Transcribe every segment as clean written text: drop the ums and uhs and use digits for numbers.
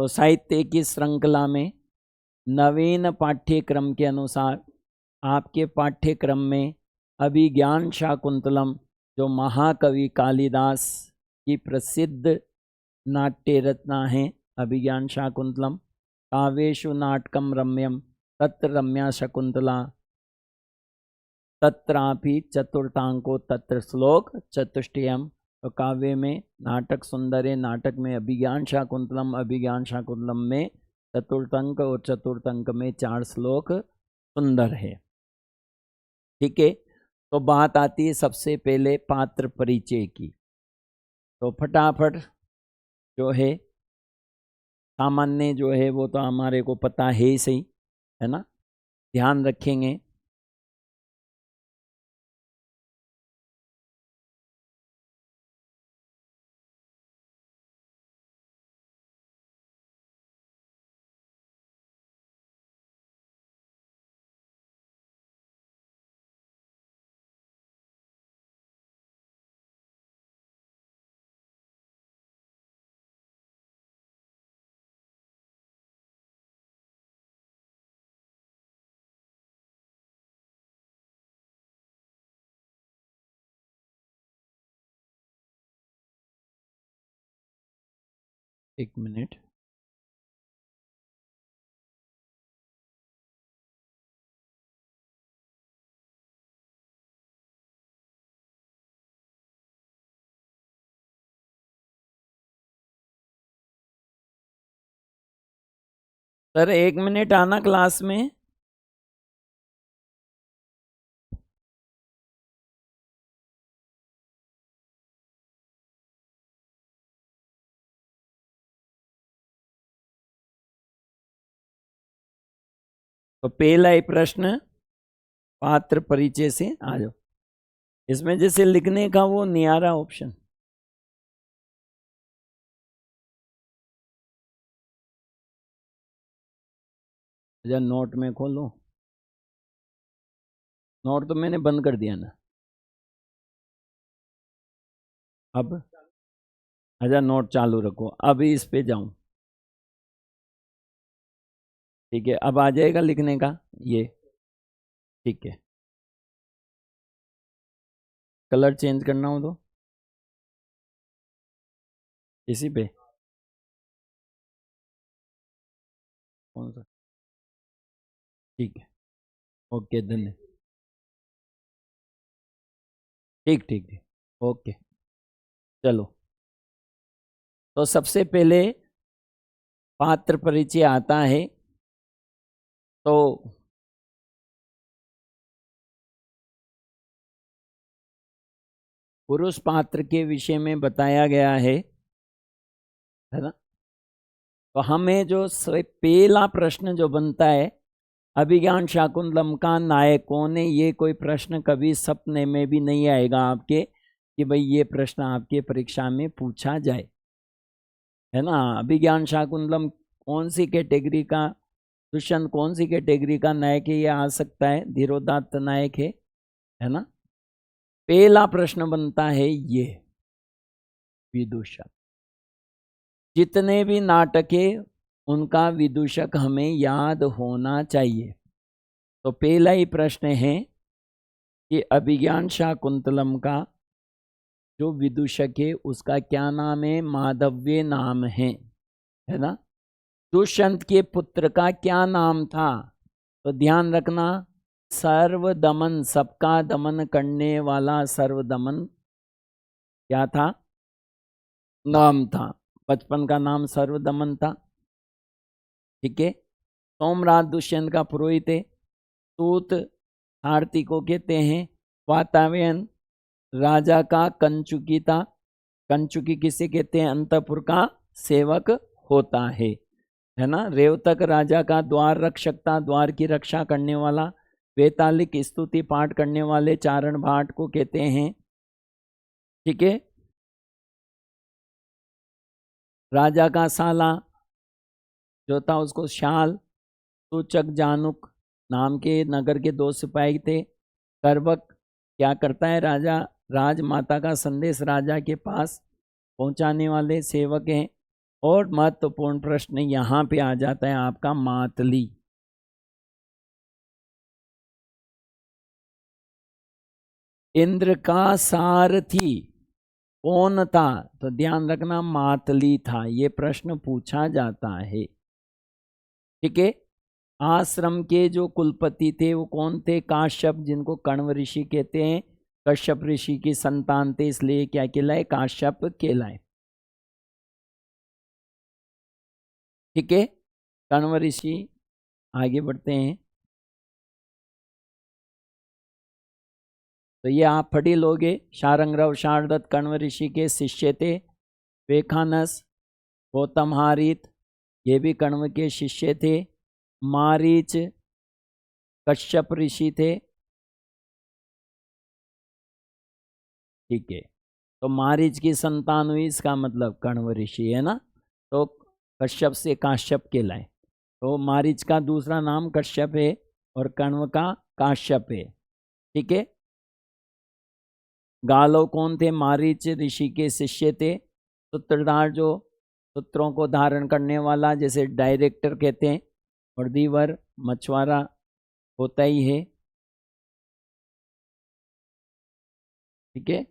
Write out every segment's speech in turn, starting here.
तो साहित्य की श्रृंखला में नवीन पाठ्यक्रम के अनुसार आपके पाठ्यक्रम में अभिज्ञान शाकुंतलम, जो महाकवि कालिदास की प्रसिद्ध नाट्य रचना है अभिज्ञान शाकुंतलम, काव्येषु नाटकम रम्यम तत्र रम्या शकुंतला तत्रापि चतुर्थांको तत्र श्लोक चतुष्टयम। तो काव्य में नाटक सुंदर है, नाटक में अभिज्ञान शाकुंतलम, अभिज्ञान शाकुंतलम में चतुर्थंक और चतुर्थंक में 4 श्लोक सुंदर है। ठीक है, तो बात आती है सबसे पहले पात्र परिचय की। तो फटाफट जो है सामान्य जो है वो तो हमारे को पता है ही सही, है ना, ध्यान रखेंगे। एक मिनट, सर 1 मिनट आना क्लास में। तो पहला ही प्रश्न पात्र परिचय से आ जाओ। इसमें जैसे लिखने का वो नहीं आ रहा ऑप्शन, या नोट में खोलो। नोट तो मैंने बंद कर दिया ना अब। अच्छा नोट चालू रखो, अभी इस पे जाऊं। ठीक है, अब आ जाएगा लिखने का ये। ठीक है, कलर चेंज करना हो तो इसी पे कौन सा। ठीक है, ओके धन्यवाद। ठीक ठीक ठीक, ओके चलो। तो सबसे पहले पात्र परिचय आता है। तो पुरुष पात्र के विषय में बताया गया है ना। तो हमें जो पहला प्रश्न जो बनता है, अभिज्ञान शाकुंतलम का नायक कौन है, ये कोई प्रश्न कभी सपने में भी नहीं आएगा आपके कि भाई ये प्रश्न आपके परीक्षा में पूछा जाए, है ना। अभिज्ञान शाकुंतलम कौन सी कैटेगरी का, दुष्यंत कौन सी कैटेगरी का नायक है, ये आ सकता है धीरोदात्त नायक है ना। पहला प्रश्न बनता है ये विदूषक। जितने भी नाटक है उनका विदूषक हमें याद होना चाहिए। तो पहला ही प्रश्न है कि अभिज्ञान शाकुंतलम का जो विदूषक है उसका क्या नाम है, माधव्य नाम है ना। दुष्यंत के पुत्र का क्या नाम था, तो ध्यान रखना सर्वदमन, सबका दमन करने वाला सर्वदमन क्या था, नाम था। बचपन का नाम सर्वदमन था। ठीक है, सोमराज दुष्यंत का पुरोहित है। सूत आरती को कहते हैं। वातावरण राजा का कंचुकी था। कंचुकी किसे कहते हैं, अंतपुर का सेवक होता है ना। रेवतक राजा का द्वार रक्षक था, द्वार की रक्षा करने वाला। वेतालिक स्तुति पाठ करने वाले चारण भाट को कहते हैं। ठीक है, राजा का साला जो था उसको शाल। सूचक जानुक नाम के नगर के 2 सिपाही थे। करबक क्या करता है, राजा राजमाता का संदेश राजा के पास पहुंचाने वाले सेवक हैं। और महत्वपूर्ण प्रश्न यहाँ पे आ जाता है आपका मातली। इंद्र का सारथी कौन था? तो ध्यान रखना मातली था, ये प्रश्न पूछा जाता है। ठीक है। आश्रम के जो कुलपति थे वो कौन थे? काश्यप, जिनको कण्व ऋषि कहते हैं। कश्यप ऋषि की संतान थे, इसलिए क्या कहलाए? काश्यप कहलाए। ठीक है। कण्व ऋषि, आगे बढ़ते हैं। तो ये आप पढ़ी लोगे। शारंगरव शारदत्त कण्व ऋषि के शिष्य थे। वेखानस, गौतम हारित, ये भी कण्व के शिष्य थे। मारीच कश्यप ऋषि थे। ठीक है। तो मारीच की संतान हुई, इसका मतलब कण्व ऋषि है ना। तो कश्यप से काश्यप कहलाए। तो मारीच का दूसरा नाम कश्यप है और कण्व का काश्यप है। ठीक है। गालो कौन थे? मारीच ऋषि के शिष्य थे। सूत्रधार, जो सूत्रों को धारण करने वाला, जैसे डायरेक्टर कहते हैं। और दीवर, मछुआरा होता ही है। ठीक है।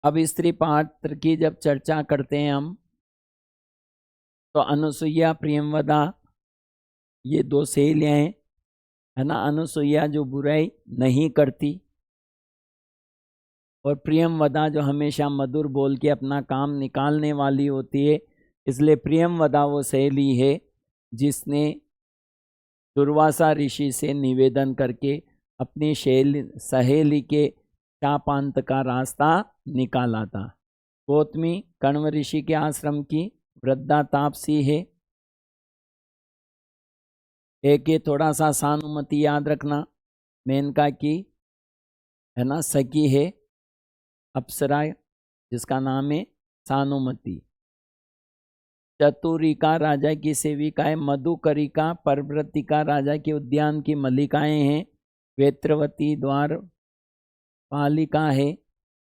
अब स्त्री पात्र की जब चर्चा करते हैं हम, तो अनुसुईया, प्रियमवदा, ये दो सहेलियां हैं, है ना। अनुसुईया जो बुराई नहीं करती, और प्रियमवदा जो हमेशा मधुर बोल के अपना काम निकालने वाली होती है। इसलिए प्रियमवदा वो सहेली है जिसने दुर्वासा ऋषि से निवेदन करके अपनी सहेली के शापांत का रास्ता निकाला था। गौतमी कण्व ऋषि के आश्रम की वृद्धा तापसी है। एक ये थोड़ा सा सानुमति याद रखना, मेनका की, है ना, सखी है, अप्सरा, जिसका नाम है सानुमति। चतुरिका राजा की सेविका है। मधुकरिका परव्रतिका राजा के उद्यान की मल्लिकाएं हैं। वेत्रवती द्वार पालिका है,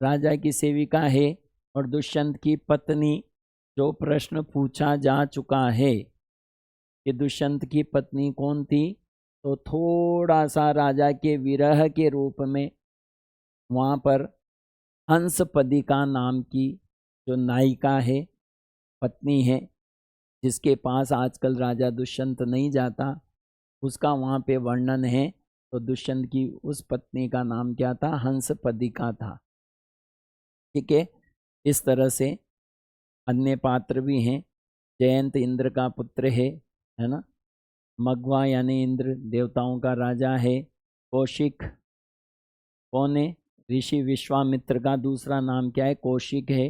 राजा की सेविका है। और दुष्यंत की पत्नी, जो प्रश्न पूछा जा चुका है कि दुष्यंत की पत्नी कौन थी, तो थोड़ा सा राजा के विरह के रूप में वहाँ पर हंसपदिका नाम की जो नायिका है, पत्नी है, जिसके पास आजकल राजा दुष्यंत नहीं जाता, उसका वहाँ पे वर्णन है। तो दुष्यंत की उस पत्नी का नाम क्या था? हंसपदिका था। ठीक है। इस तरह से अन्य पात्र भी हैं। जयंत इंद्र का पुत्र है ना। मघवा यानी इंद्र देवताओं का राजा है। कौशिक कौन है? ऋषि विश्वामित्र का दूसरा नाम क्या है? कौशिक है।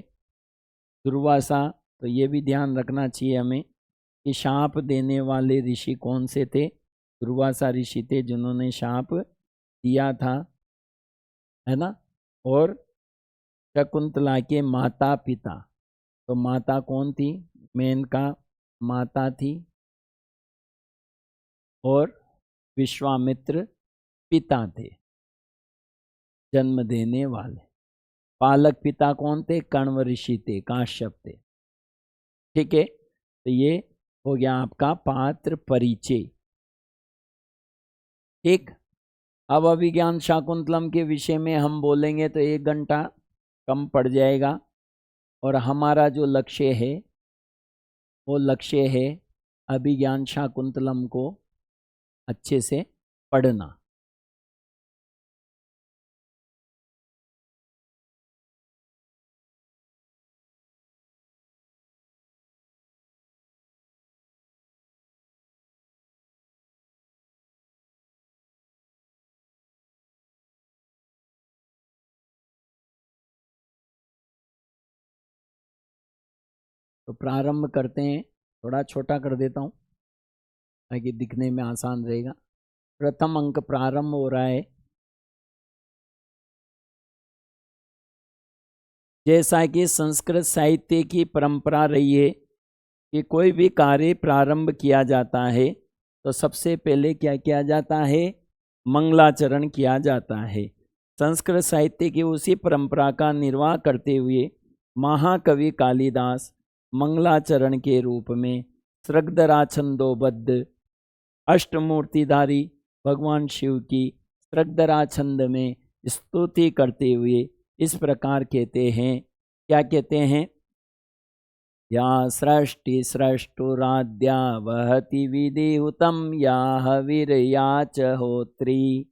दुर्वासा, तो ये भी ध्यान रखना चाहिए हमें कि शाप देने वाले ऋषि कौन से थे? दुर्वासा ऋषि थे, जिन्होंने शाप दिया था, है ना। और शकुंतला के माता पिता, तो माता कौन थी? मेनका माता थी, और विश्वामित्र पिता थे, जन्म देने वाले। पालक पिता कौन थे? कण्व ऋषि थे, काश्यप थे। ठीक है। तो ये हो गया आपका पात्र परिचय। ठीक। अब अभिज्ञान शाकुंतलम के विषय में हम बोलेंगे तो 1 घंटा कम पड़ जाएगा। और हमारा जो लक्ष्य है, वो लक्ष्य है अभिज्ञान शाकुंतलम को अच्छे से पढ़ना। तो प्रारंभ करते हैं। थोड़ा छोटा कर देता हूँ ताकि दिखने में आसान रहेगा। प्रथम अंक प्रारंभ हो रहा है। जैसा कि संस्कृत साहित्य की परंपरा रही है कि कोई भी कार्य प्रारंभ किया जाता है तो सबसे पहले क्या किया जाता है? मंगलाचरण किया जाता है। संस्कृत साहित्य की उसी परंपरा का निर्वाह करते हुए महाकवि कालिदास मंगलाचरण के रूप में सृगधरा छंदोबद्ध अष्टमूर्तिधारी भगवान शिव की सृगधरा छंद में स्तुति करते हुए इस प्रकार कहते हैं, क्या कहते हैं? या सृष्टि सृष्टुराद्या वहति विधिहुतं या हविर्या च होत्री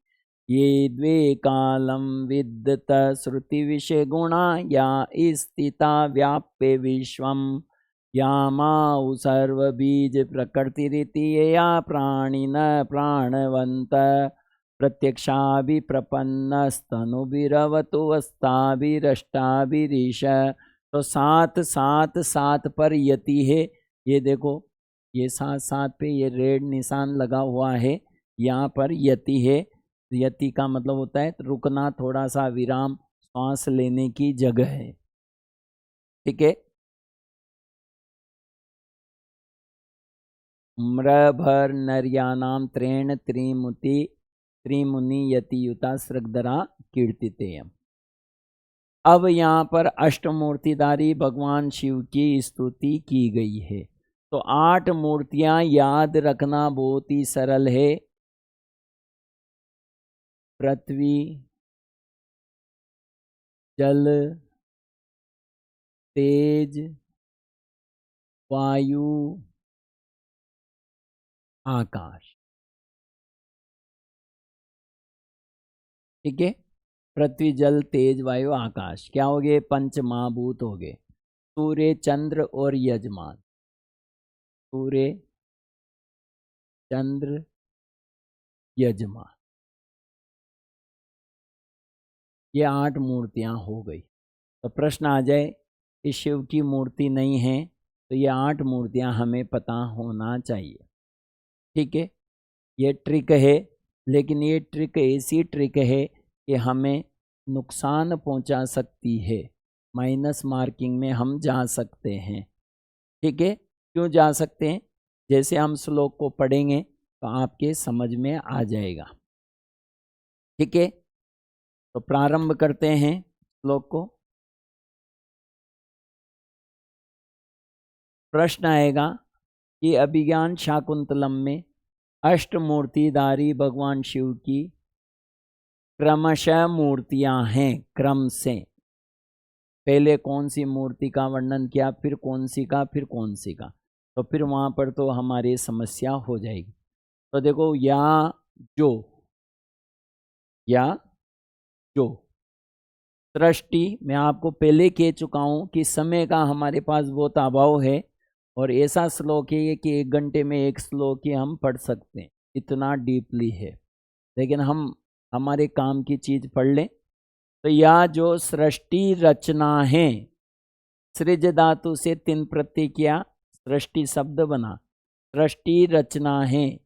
ये द्वे कालं विद्यत श्रुति विषय गुणा या स्थिता व्याप्य विश्वम या माउ सर्वबीज प्रकृतिरिति या प्राणिन प्राणवंत प्रत्यक्षाभिप्रपन्नस्तनुभिरवतु अस्ताभिरष्टाभिरीश। तो सात सात सात पर यति है, ये देखो ये सात सात पे ये रेड निशान लगा हुआ है, यहाँ पर यति है। यति का मतलब होता है रुकना, थोड़ा सा विराम, सांस लेने की जगह है। ठीक है। म्रभर नर्यानाम त्रेण त्रिमुनि यतियुता सृगधरा कीर्तितेयम। अब यहाँ पर अष्टमूर्तिधारी भगवान शिव की स्तुति की गई है। तो 8 मूर्तियां याद रखना बहुत ही सरल है। पृथ्वी, जल, तेज, वायु, आकाश। ठीक है। पृथ्वी, जल, तेज, वायु, आकाश क्या हो गए? पंच महाभूत हो गए। सूर्य, चंद्र और यजमान। सूर्य, चंद्र, यजमान, ये 8 मूर्तियां हो गई। तो प्रश्न आ जाए कि शिव की मूर्ति नहीं है, तो ये 8 मूर्तियां हमें पता होना चाहिए। ठीक है। ये ट्रिक है, लेकिन ये ट्रिक ऐसी ट्रिक है कि हमें नुकसान पहुंचा सकती है। माइनस मार्किंग में हम जा सकते हैं। ठीक है। क्यों जा सकते हैं? जैसे हम श्लोक को पढ़ेंगे तो आपके समझ में आ जाएगा। ठीक है। तो प्रारंभ करते हैं श्लोक को। प्रश्न आएगा कि अभिज्ञान शाकुंतलम में अष्टमूर्तिधारी भगवान शिव की क्रमशः मूर्तियां हैं। क्रम से पहले कौन सी मूर्ति का वर्णन किया, फिर कौन सी का, फिर कौन सी का, तो फिर वहाँ पर तो हमारी समस्या हो जाएगी। तो देखो या जो सृष्टि, मैं आपको पहले कह चुका हूँ कि समय का हमारे पास बहुत अभाव है, और ऐसा श्लोक है कि 1 घंटे में एक श्लोक ही हम पढ़ सकते हैं, इतना डीपली है। लेकिन हम हमारे काम की चीज़ पढ़ लें। तो या जो सृष्टि रचना है, सृज धातु से 3 प्रत्यय किया, सृष्टि शब्द बना। सृष्टि रचना है।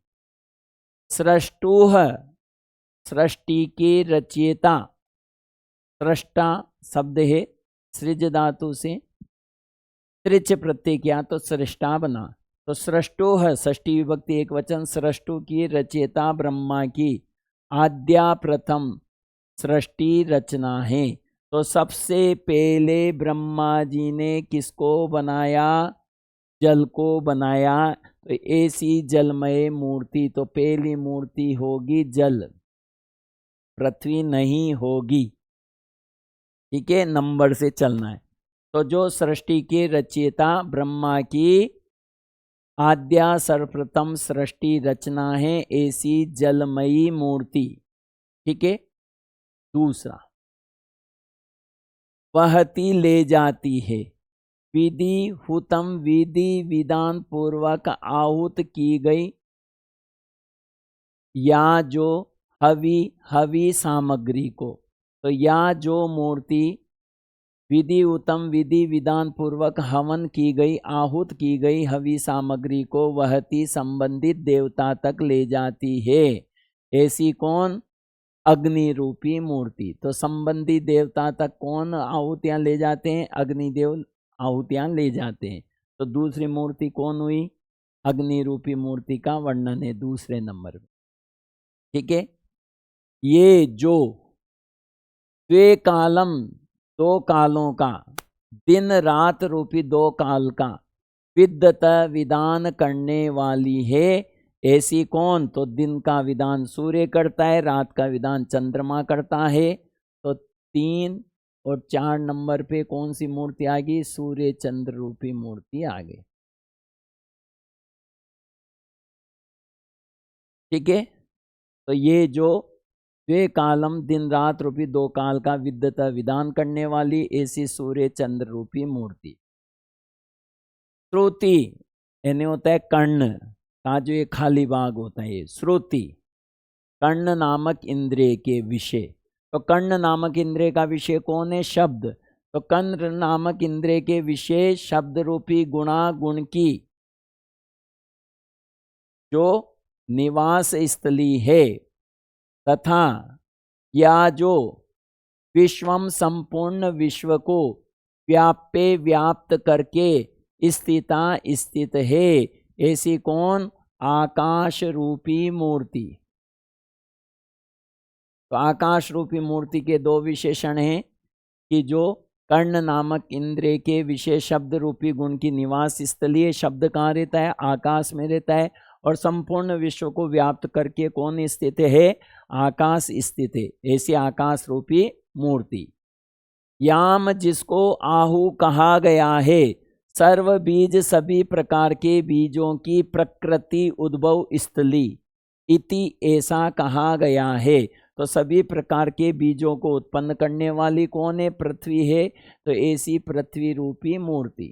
सृष्टुः, सृष्टि के रचयिता। सृष्टा शब्द है, सृज धातु से त्रिच प्रत्यय किया तो सृष्टा बना। तो सृष्टुः षष्ठी विभक्ति एक वचन, सृष्टु की रचयिता ब्रह्मा की आद्या प्रथम सृष्टि रचना है। तो सबसे पहले ब्रह्मा जी ने किसको बनाया? जल को बनाया। तो ऐसी जलमय मूर्ति, तो पहली मूर्ति होगी जल, पृथ्वी नहीं होगी। ठीक है, नंबर से चलना है। तो जो सृष्टि के रचयिता ब्रह्मा की आद्या सर्वप्रथम सृष्टि रचना है, ऐसी जलमयी मूर्ति। ठीक है। दूसरा, वहती ले जाती है। विधि हुतम, विधि विधान पूर्वक आहुत की गई, या जो हवि सामग्री को। तो या जो मूर्ति विधि उत्तम विधि विधान पूर्वक हवन की गई, आहुत की गई हवि सामग्री को वहती संबंधित देवता तक ले जाती है। ऐसी कौन? अग्नि रूपी मूर्ति। तो संबंधित देवता तक कौन आहुतियां ले जाते हैं? अग्निदेव आहुतियां ले जाते हैं। तो दूसरी मूर्ति कौन हुई? अग्नि रूपी मूर्ति का वर्णन है दूसरे नंबर में। ठीक है। ये जो द्वे कालम, दो कालों का, दिन रात रूपी दो काल का, विद्यत विधान करने वाली है ऐसी कौन? तो दिन का विधान सूर्य करता है, रात का विधान चंद्रमा करता है। तो 3 और 4 नंबर पे कौन सी मूर्ति आ गई? सूर्य चंद्र रूपी मूर्ति आ गई। ठीक है, तो ये जो द्वे कालम, दिन रात रूपी दो काल का, विद्यत विधान करने वाली ऐसी सूर्य चंद्र रूपी मूर्ति। श्रुति यानी होता है कर्ण का जो ये खाली भाग होता है, श्रुति कर्ण नामक इंद्रिय के विषय। तो कर्ण नामक इंद्रिय का विषय कौन है? शब्द। तो कर्ण नामक इंद्रिय के विषय शब्द रूपी गुणा गुण की जो निवास स्थली है, तथा या जो विश्वम संपूर्ण विश्व को व्याप्य व्याप्त करके स्थिता स्थित है ऐसी कौन? आकाश रूपी मूर्ति। तो आकाश रूपी मूर्ति के दो विशेषण हैं कि जो कर्ण नामक इंद्रिय के विषय शब्द रूपी गुण की निवास स्थलीय, शब्द कहाँ रहता है? आकाश में रहता है। और संपूर्ण विश्व को व्याप्त करके कौन स्थित है? आकाश स्थित है, ऐसी आकाश रूपी मूर्ति। याम जिसको आहु कहा गया है, सर्व बीज सभी प्रकार के बीजों की प्रकृति उद्भव स्थली इति ऐसा कहा गया है। तो सभी प्रकार के बीजों को उत्पन्न करने वाली कौन है? पृथ्वी है। तो ऐसी पृथ्वी रूपी मूर्ति।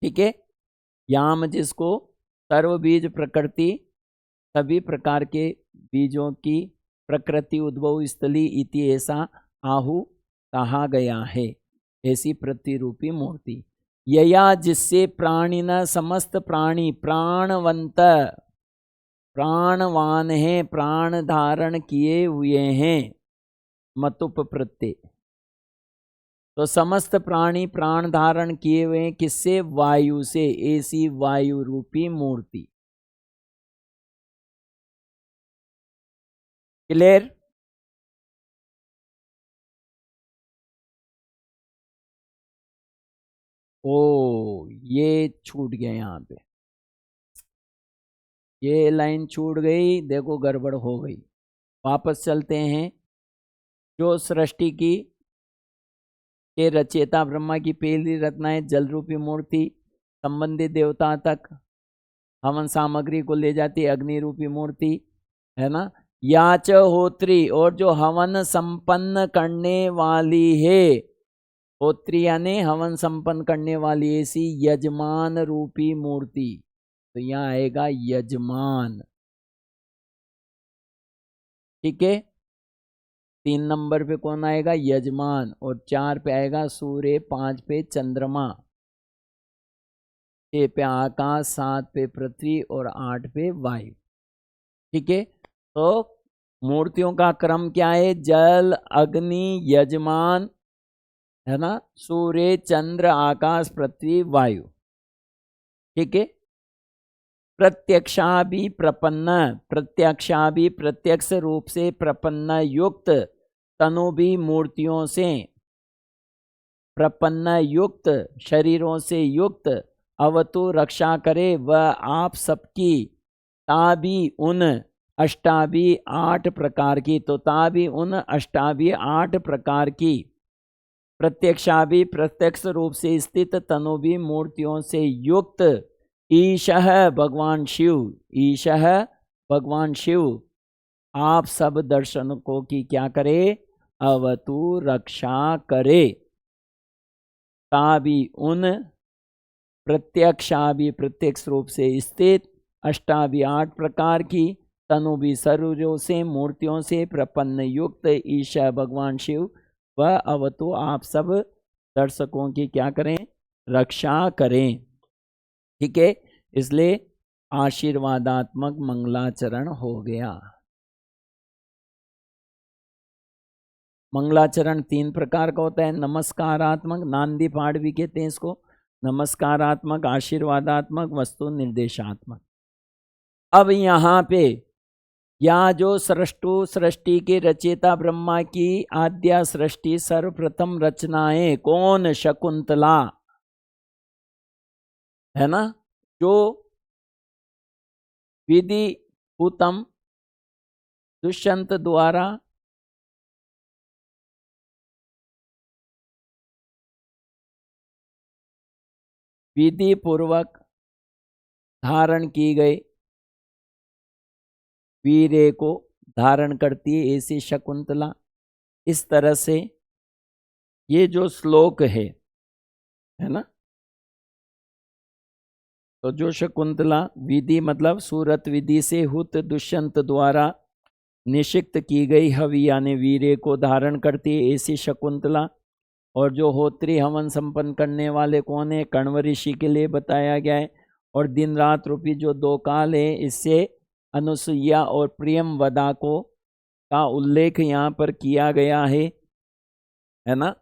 ठीक है, याम जिसको सर्व बीज प्रकृति सभी प्रकार के बीजों की प्रकृति उद्भव स्थली इति ऐसा आहु कहा गया है, ऐसी पृथ्वी रूपी मूर्ति। यया जिससे प्राणी न समस्त प्राणी प्राणवंत प्राणवान है, प्राण धारण किए हुए हैं, मतुप प्रत्यय। तो समस्त प्राणी प्राण धारण किए हुए हैं किससे? वायु से, ऐसी वायु रूपी मूर्ति। क्लियर? ओ ये छूट गया, यहाँ पे ये लाइन छूट गई, देखो गड़बड़ हो गई। वापस चलते हैं। जो सृष्टि की के रचयिता ब्रह्मा की पहली रचना है जल रूपी मूर्ति, संबंधित देवता तक हवन सामग्री को ले जाती है अग्नि रूपी मूर्ति, है ना। याच होत्री, और जो हवन संपन्न करने वाली है, होत्री यानी हवन संपन्न करने वाली ऐसी यजमान रूपी मूर्ति। तो यहाँ आएगा यजमान। ठीक है, 3 नंबर पे कौन आएगा? यजमान। और 4 पे आएगा सूर्य, 5 पे चंद्रमा, 6 पे आकाश, 7 पे पृथ्वी और 8 पे वायु। ठीक है, तो मूर्तियों का क्रम क्या है? जल, अग्नि, यजमान, है ना, सूर्य, चंद्र, आकाश, पृथ्वी, वायु। ठीक है, प्रत्यक्षाभि प्रपन्न, प्रत्यक्षाभि प्रत्यक्ष रूप से प्रपन्न युक्त तनु भी मूर्तियों से, प्रपन्न युक्त शरीरों से युक्त अवतु रक्षा करे वह आप सबकी ताबी उन अष्टाभी 8 प्रकार की। तो ताबी उन अष्टाभी 8 प्रकार की प्रत्यक्षाभि प्रत्यक्ष रूप से स्थित तनुभी मूर्तियों से युक्त ईशः भगवान शिव, ईशः भगवान शिव आप सब दर्शकों की क्या करे? अवतु रक्षा करे। ताबी उन प्रत्यक्षाभि प्रत्यक्ष रूप से स्थित अष्टाभि 8 प्रकार की तनुभी शरीरों से मूर्तियों से प्रपन्न युक्त ईशा भगवान शिव वह अवतु आप सब दर्शकों की क्या करें? रक्षा करें। ठीक है, इसलिए आशीर्वादात्मक मंगलाचरण हो गया। मंगलाचरण 3 प्रकार का होता है। नमस्कारात्मक, नांदी पाठ भी कहते हैं इसको, नमस्कारात्मक, आशीर्वादात्मक, वस्तु निर्देशात्मक। अब यहाँ पे या जो सृष्टि के रचयिता ब्रह्मा की आद्या सृष्टि सर्वप्रथम रचनाएं कौन? शकुंतला, है ना, जो विधि उत्तम दुष्यंत द्वारा विधि पूर्वक धारण की गई वीर्य को धारण करती है, ऐसी शकुंतला। इस तरह से ये जो श्लोक है ना, तो जो शकुंतला विधि मतलब सूरत विधि से हुत दुष्यंत द्वारा निषिक्त की गई हवि यानी वीर्य को धारण करती है, ऐसी शकुंतला। और जो होत्री हवन संपन्न करने वाले कौन है? कण्व ऋषि के लिए बताया गया है। और दिन रात रूपी जो दो काल है, इससे अनुसुईया और प्रियमवदा को का उल्लेख यहाँ पर किया गया है ना।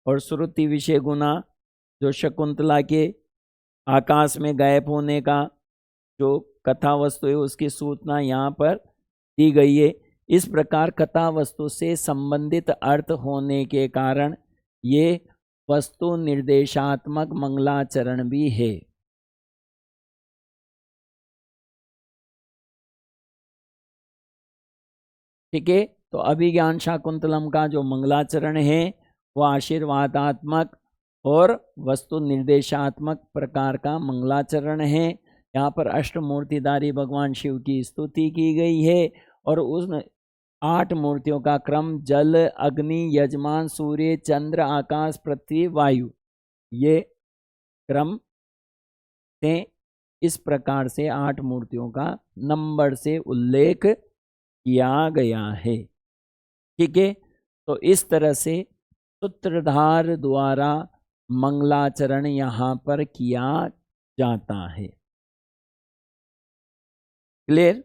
और श्रुति विषय गुना जो शकुंतला के आकाश में गायब होने का जो कथा वस्तु है, उसकी सूचना यहाँ पर दी गई है। इस प्रकार कथा वस्तु से संबंधित अर्थ होने के कारण ये वस्तु निर्देशात्मक मंगलाचरण भी है। ठीक है, तो अभिज्ञान शाकुंतलम का जो मंगलाचरण है वह आशीर्वादात्मक और वस्तु निर्देशात्मक प्रकार का मंगलाचरण है। यहाँ पर अष्टमूर्तिधारी भगवान शिव की स्तुति की गई है और उस 8 मूर्तियों का क्रम जल, अग्नि, यजमान, सूर्य, चंद्र, आकाश, पृथ्वी, वायु, ये क्रम से इस प्रकार से 8 मूर्तियों का नंबर से उल्लेख किया गया है। ठीक है, तो इस तरह से सूत्रधार द्वारा मंगलाचरण यहाँ पर किया जाता है। क्लियर?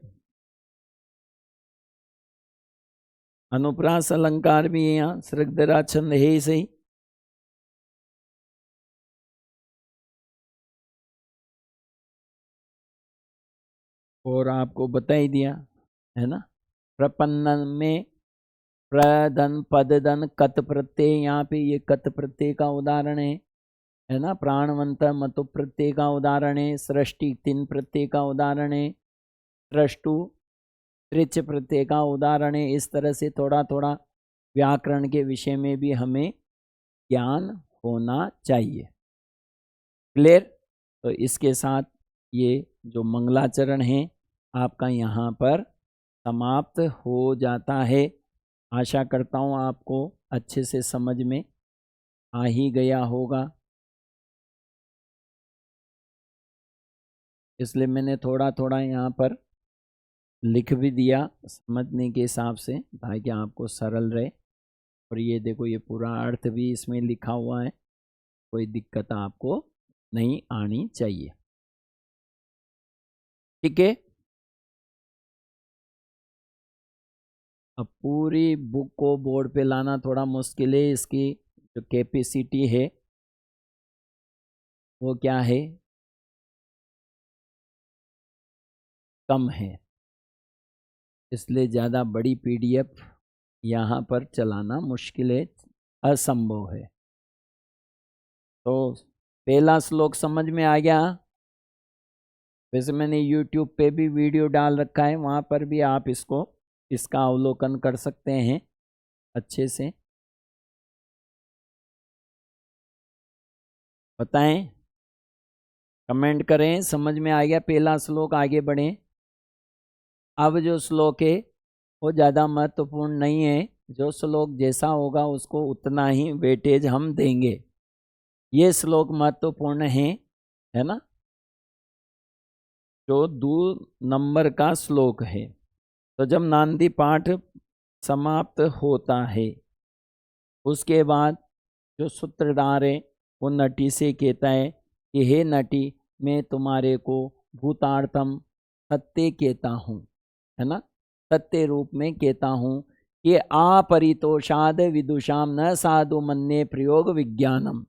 अनुप्रास अलंकार भी है यहाँ, सृगधरा छंद है ही सही। और आपको बता ही दिया है ना, प्रपन्न में प्रधन पदधन कत प्रत्यय, यहाँ पे ये कत प्रत्यय का उदाहरण है ना। प्राणवंत मतु प्रत्यय का उदाहरण है। सृष्टि 3 प्रत्यय का उदाहरण है। सृष्टु त्रिच प्रत्यय का उदाहरण है। इस तरह से थोड़ा थोड़ा व्याकरण के विषय में भी हमें ज्ञान होना चाहिए। क्लियर? तो इसके साथ ये जो मंगलाचरण है आपका यहाँ पर समाप्त हो जाता है। आशा करता हूँ आपको अच्छे से समझ में आ ही गया होगा, इसलिए मैंने थोड़ा थोड़ा यहाँ पर लिख भी दिया समझने के हिसाब से, ताकि आपको सरल रहे। और ये देखो, ये पूरा अर्थ भी इसमें लिखा हुआ है, कोई दिक्कत आपको नहीं आनी चाहिए। ठीक है, अब पूरी बुक को बोर्ड पे लाना थोड़ा मुश्किल है। इसकी जो कैपेसिटी है वो क्या है, कम है, इसलिए ज़्यादा बड़ी पीडीएफ यहाँ पर चलाना मुश्किल है, असंभव है। तो पहला श्लोक समझ में आ गया? वैसे मैंने YouTube पे भी वीडियो डाल रखा है, वहाँ पर भी आप इसका अवलोकन कर सकते हैं अच्छे से। बताएं, कमेंट करें समझ में आ गया पहला श्लोक, आगे बढ़ें। अब जो श्लोक है वो ज़्यादा महत्वपूर्ण नहीं है, जो श्लोक जैसा होगा उसको उतना ही वेटेज हम देंगे। ये श्लोक महत्वपूर्ण है ना, जो 2 नंबर का श्लोक है। तो जब नांदी पाठ समाप्त होता है उसके बाद जो सूत्रधार है वो नटी से कहता है कि हे नटी, मैं तुम्हारे को भूतार्थम सत्य कहता हूँ, है ना, सत्य रूप में कहता हूँ कि अपरितोषाद विदुषाम न साधु मन्ये प्रयोग विज्ञानम।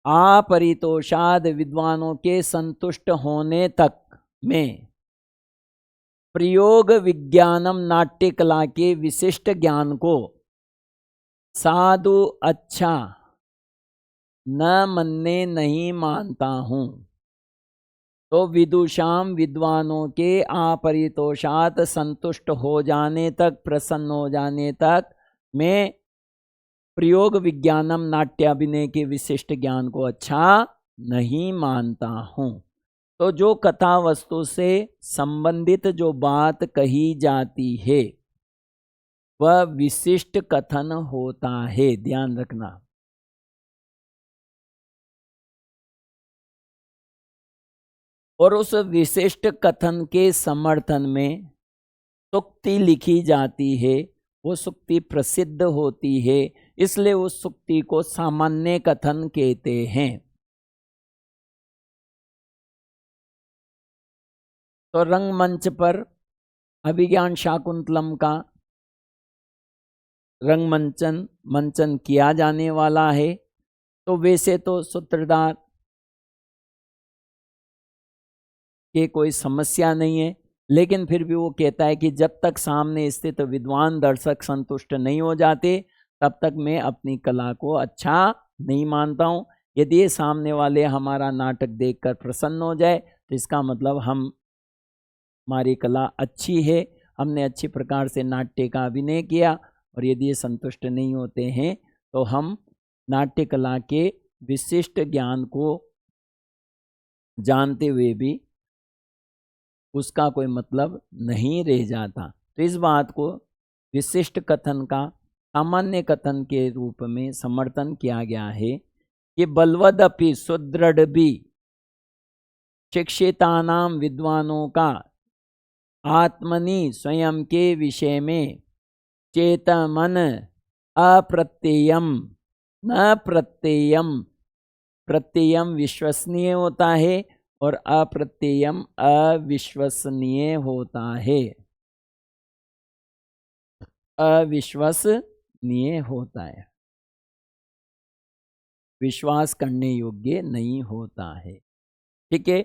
अपरितोषाद विद्वानों के संतुष्ट होने तक में प्रयोग विज्ञानम नाट्य कला के विशिष्ट ज्ञान को साधु अच्छा न मन्ने नहीं मानता हूँ, तो विदुषाम विद्वानों के अपरितोषात संतुष्ट हो जाने तक, प्रसन्न हो जाने तक मैं प्रयोग विज्ञानम नाट्याभिनय के विशिष्ट ज्ञान को अच्छा नहीं मानता हूँ। तो जो कथा वस्तु से संबंधित जो बात कही जाती है वह विशिष्ट कथन होता है, ध्यान रखना। और उस विशिष्ट कथन के समर्थन में सूक्ति लिखी जाती है, वो सूक्ति प्रसिद्ध होती है, इसलिए उस सूक्ति को सामान्य कथन कहते हैं। तो रंगमंच पर अभिज्ञान शाकुंतलम का मंचन किया जाने वाला है। तो वैसे तो सूत्रधार के कोई समस्या नहीं है, लेकिन फिर भी वो कहता है कि जब तक सामने स्थित विद्वान दर्शक संतुष्ट नहीं हो जाते तब तक मैं अपनी कला को अच्छा नहीं मानता हूँ। यदि ये सामने वाले हमारा नाटक देखकर प्रसन्न हो जाए तो इसका मतलब हमारी कला अच्छी है, हमने अच्छी प्रकार से नाट्य का अभिनय किया। और यदि ये संतुष्ट नहीं होते हैं तो हम नाट्य कला के विशिष्ट ज्ञान को जानते हुए भी उसका कोई मतलब नहीं रह जाता। तो इस बात को विशिष्ट कथन का सामान्य कथन के रूप में समर्थन किया गया है कि बलवदपि सुदृढ़ भी शिक्षितानाम विद्वानों का आत्मनि स्वयं के विषय में चेतमन अप्रत्ययम न प्रत्ययम, प्रत्ययम विश्वसनीय होता है और अप्रत्ययम अविश्वसनीय होता है, अविश्वसनीय होता है, विश्वास करने योग्य नहीं होता है। ठीक है,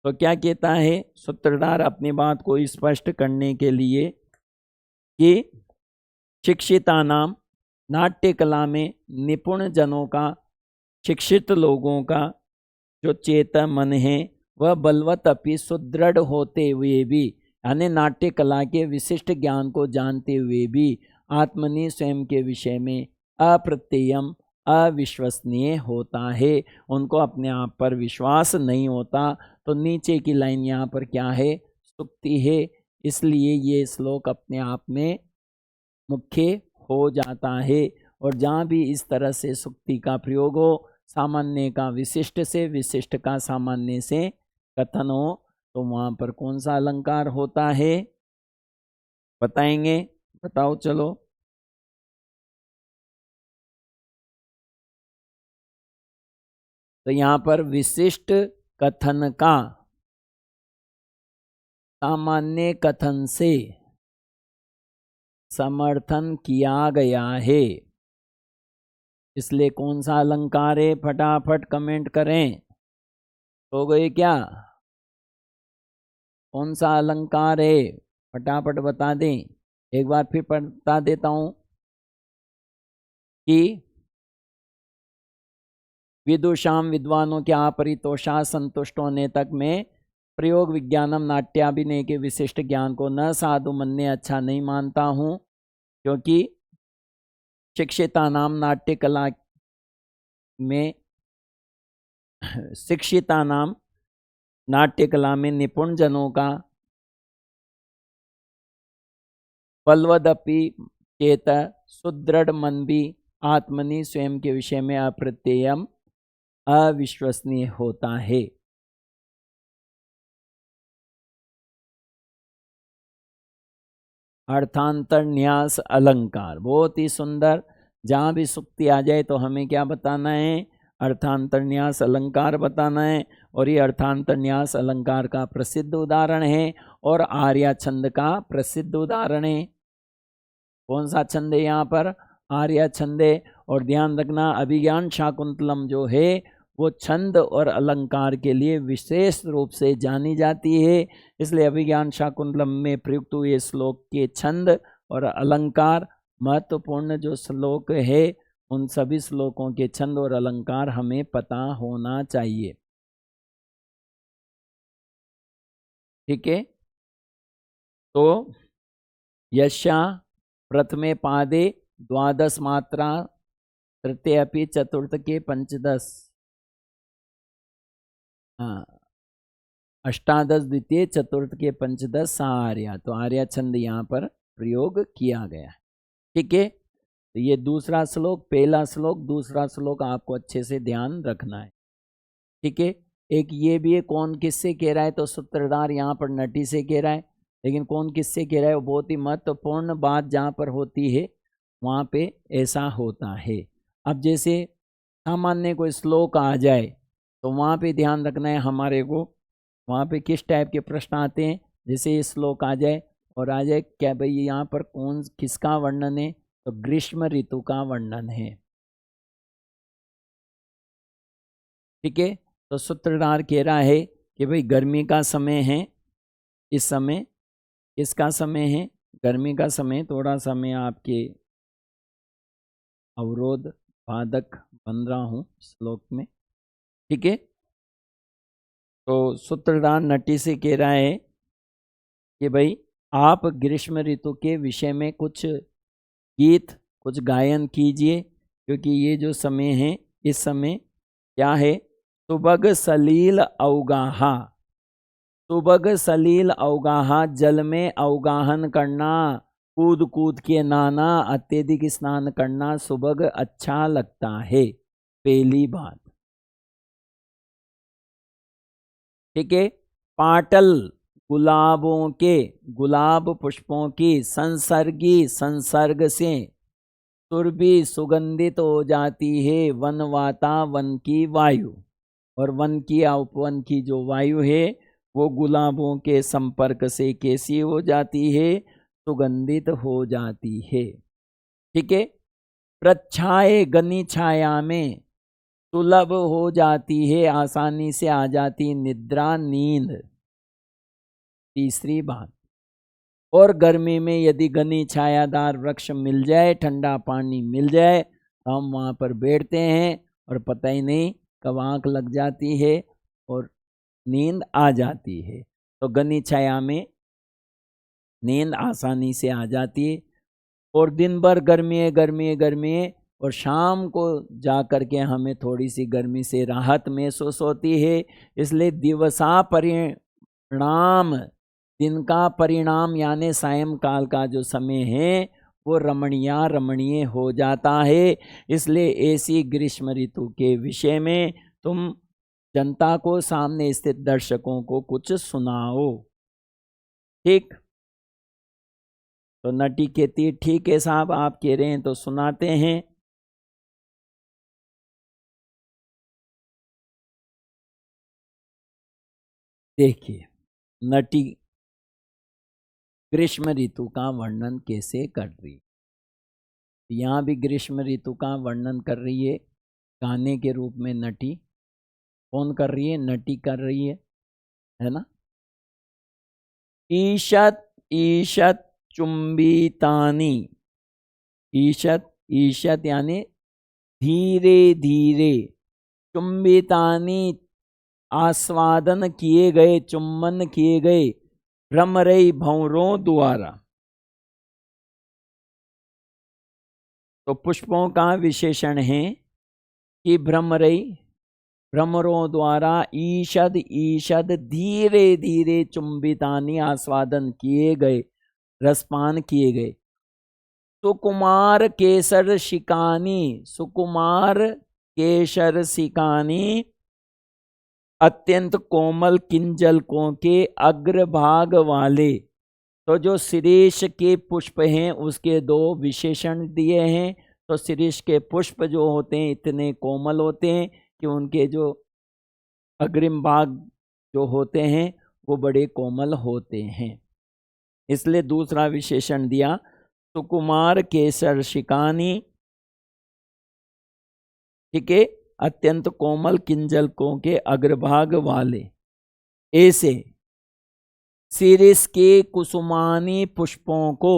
तो क्या कहता है सूत्रधार अपनी बात को स्पष्ट करने के लिए कि शिक्षिता नाम नाट्य कला में निपुण जनों का, शिक्षित लोगों का जो चेतन मन है वह बलवत अपि सुदृढ़ होते हुए भी, यानी नाट्य कला के विशिष्ट ज्ञान को जानते हुए भी आत्मनि स्वयं के विषय में अप्रत्ययम अविश्वसनीय होता है, उनको अपने आप पर विश्वास नहीं होता। तो नीचे की लाइन यहाँ पर क्या है, सूक्ति है, इसलिए ये श्लोक अपने आप में मुख्य हो जाता है। और जहाँ भी इस तरह से सूक्ति का प्रयोग हो, सामान्य का विशिष्ट से, विशिष्ट का सामान्य से कथन हो, तो वहाँ पर कौन सा अलंकार होता है बताएंगे, बताओ चलो। तो यहाँ पर विशिष्ट कथन का सामान्य कथन से समर्थन किया गया है, इसलिए कौन सा अलंकार है, फटाफट कमेंट करें। हो गए क्या, कौन सा अलंकार है फटाफट बता दें। एक बार फिर बता देता हूं कि विदुषाम विद्वानों के अपरितोषा संतुष्ट होने तक मैं प्रयोग विज्ञानम नाट्याभिनय के विशिष्ट ज्ञान को न साधु मन्ने अच्छा नहीं मानता हूँ, क्योंकि शिक्षिता नाम नाट्य कला में शिक्षिता नाम नाट्य कला में निपुण जनों का बलवदपि चेत सुदृढ़ मन भी आत्मनि स्वयं के विषय में अप्रत्ययम अविश्वसनीय होता है। अर्थांतर न्यास अलंकार बहुत ही सुंदर, जहाँ भी सूक्ति आ जाए तो हमें क्या बताना है, अर्थांतर न्यास अलंकार बताना है। और ये अर्थांतर न्यास अलंकार का प्रसिद्ध उदाहरण है और आर्या छंद का प्रसिद्ध उदाहरण है। कौन सा छंद है यहाँ पर, आर्या छंद है। और ध्यान रखना अभिज्ञान शाकुंतलम जो है वो छंद और अलंकार के लिए विशेष रूप से जानी जाती है। इसलिए अभिज्ञान शाकुंतलम में प्रयुक्त हुए श्लोक के छंद और अलंकार महत्वपूर्ण जो श्लोक है, उन सभी श्लोकों के छंद और अलंकार हमें पता होना चाहिए। ठीक है, तो यशा प्रथमे पादे द्वादश मात्रा, तृतीय अपि चतुर्थ के पंचदश, अष्टादश द्वितीय चतुर्थ के पंचदश सार्या, तो आर्या छंद यहाँ पर प्रयोग किया गया है। ठीक है, तो ये दूसरा श्लोक, पहला श्लोक, दूसरा श्लोक आपको अच्छे से ध्यान रखना है। ठीक है, एक ये भी है, कौन किससे कह रहा है, तो सूत्रधार यहाँ पर नटी से कह रहा है, लेकिन कौन किससे कह रहा है वो बहुत ही महत्वपूर्ण बात जहाँ पर होती है वहाँ पे ऐसा होता है। अब जैसे सामान्य कोई श्लोक आ जाए तो वहाँ पे ध्यान रखना है हमारे को, वहाँ पे किस टाइप के प्रश्न आते हैं। जैसे ये श्लोक आ जाए और आ जाए क्या भाई यहाँ पर कौन किसका वर्णन है, तो ग्रीष्म ऋतु का वर्णन है। ठीक है, तो सूत्रधार कह रहा है कि भाई गर्मी का समय है, इस समय किसका समय है, गर्मी का समय। थोड़ा सा मैं आपके अवरोध बाधक बन रहा हूँ श्लोक में। ठीक है, तो सूत्रधार नटी से कह रहा है कि भाई आप ग्रीष्म ऋतु के विषय में कुछ गीत, कुछ गायन कीजिए, क्योंकि ये जो समय है, इस समय क्या है, सुबग सलील अवगाहा, सुबग सलील अवगाहा, जल में अवगाहन करना, कूद कूद के नहाना, अत्यधिक स्नान करना सुबग अच्छा लगता है, पहली बात। ठीक है, पाटल गुलाबों के, गुलाब पुष्पों की संसर्गी संसर्ग से सुरभि सुगंधित हो जाती है वनवाता, वन की वायु, और वन की उपवन की जो वायु है वो गुलाबों के संपर्क से कैसी हो जाती है, सुगंधित हो जाती है। ठीक है, प्रच्छाए घनी छाया में सुलभ हो जाती है, आसानी से आ जाती निद्रा, नींद, तीसरी बात। और गर्मी में यदि घनी छायादार वृक्ष मिल जाए, ठंडा पानी मिल जाए, तो हम वहाँ पर बैठते हैं और पता ही नहीं कब आँख लग जाती है और नींद आ जाती है। तो घनी छाया में नींद आसानी से आ जाती है। और दिन भर गर्मी है, गर्मी है, गर्मी है, और शाम को जा कर के हमें थोड़ी सी गर्मी से राहत महसूस होती है। इसलिए दिवसा परिणाम, दिन का परिणाम यानी सायंकाल का जो समय है वो रमणीय हो जाता है। इसलिए ऐसी ग्रीष्म ऋतु के विषय में तुम जनता को, सामने स्थित दर्शकों को कुछ सुनाओ। ठीक, तो नटी कहती ठीक है साहब, आप कह रहे हैं तो सुनाते हैं। देखिए नटी ग्रीष्म ऋतु का वर्णन कैसे कर रही, यहाँ भी ग्रीष्म ऋतु का वर्णन कर रही है गाने के रूप में। नटी कौन कर रही है, नटी कर रही है ना। ईशत ईशत चुंबितानी, ईशत ईशत यानी धीरे धीरे, चुंबितानी आस्वादन किए गए, चुम्बन किए गए, भ्रमरई भंवरों द्वारा। तो पुष्पों का विशेषण है कि भ्रमरई, भ्रमरों द्वारा ईषद ईषद धीरे धीरे चुंबितानी आस्वादन किए गए, रसपान किए गए। सुकुमार केसर शिकानी, सुकुमार केसर शिकानी अत्यंत कोमल किंजलकों के अग्रभाग वाले। तो जो शिरीष के पुष्प हैं उसके दो विशेषण दिए हैं। तो शिरीष के पुष्प जो होते हैं इतने कोमल होते हैं कि उनके जो अग्रिम भाग जो होते हैं वो बड़े कोमल होते हैं। इसलिए दूसरा विशेषण दिया सुकुमार केसर शिकानी। ठीक है, अत्यंत कोमल किंजलकों के अग्रभाग वाले ऐसे शिरीष के कुसुमानी पुष्पों को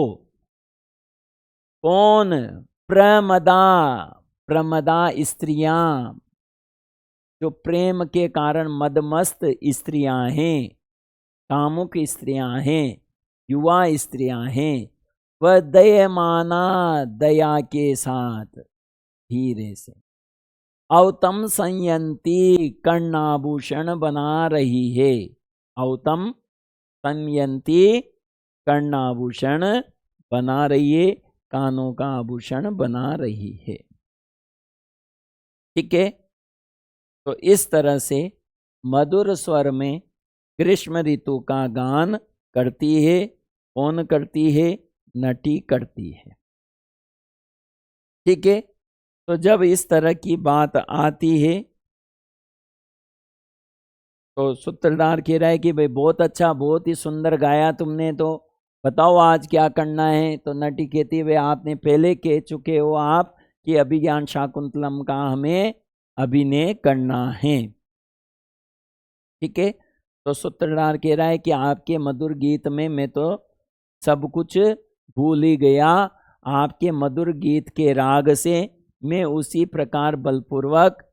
कौन प्रमदा, प्रमदा स्त्रियां, जो प्रेम के कारण मदमस्त स्त्रियां हैं, कामुक स्त्रियां हैं, युवा स्त्रियां हैं, वह दयमाना, दया के साथ धीरे से औतम संयंती कर्णाभूषण बना रही है। औतम संयंती कर्णाभूषण बना रही है, कानों का आभूषण बना रही है। ठीक है, तो इस तरह से मधुर स्वर में ग्रीष्म ऋतु का गान करती है। कौन करती है? नटी करती है। ठीक है, तो जब इस तरह की बात आती है तो सूत्रधार कह रहा है कि भाई बहुत अच्छा, बहुत ही सुंदर गाया तुमने, तो बताओ आज क्या करना है। तो नटी कहती है भाई आपने पहले कह चुके हो आप कि अभिज्ञान शाकुंतलम का हमें अभिनय करना है। ठीक है, तो सूत्रधार कह रहा है कि आपके मधुर गीत में मैं तो सब कुछ भूल ही गया। आपके मधुर गीत के राग से मैं उसी प्रकार बलपूर्वक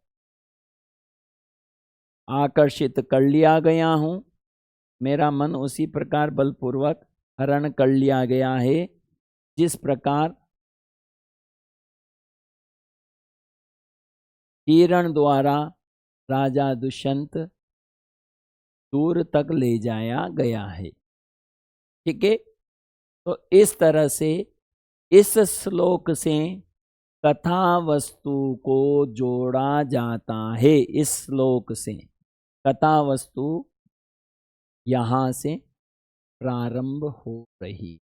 आकर्षित कर लिया गया हूँ। मेरा मन उसी प्रकार बलपूर्वक हरण कर लिया गया है जिस प्रकार हिरण द्वारा राजा दुष्यंत दूर तक ले जाया गया है। ठीक है, तो इस तरह से इस श्लोक से कथा वस्तु को जोड़ा जाता है। इस श्लोक से कथा वस्तु यहाँ से प्रारंभ हो रही,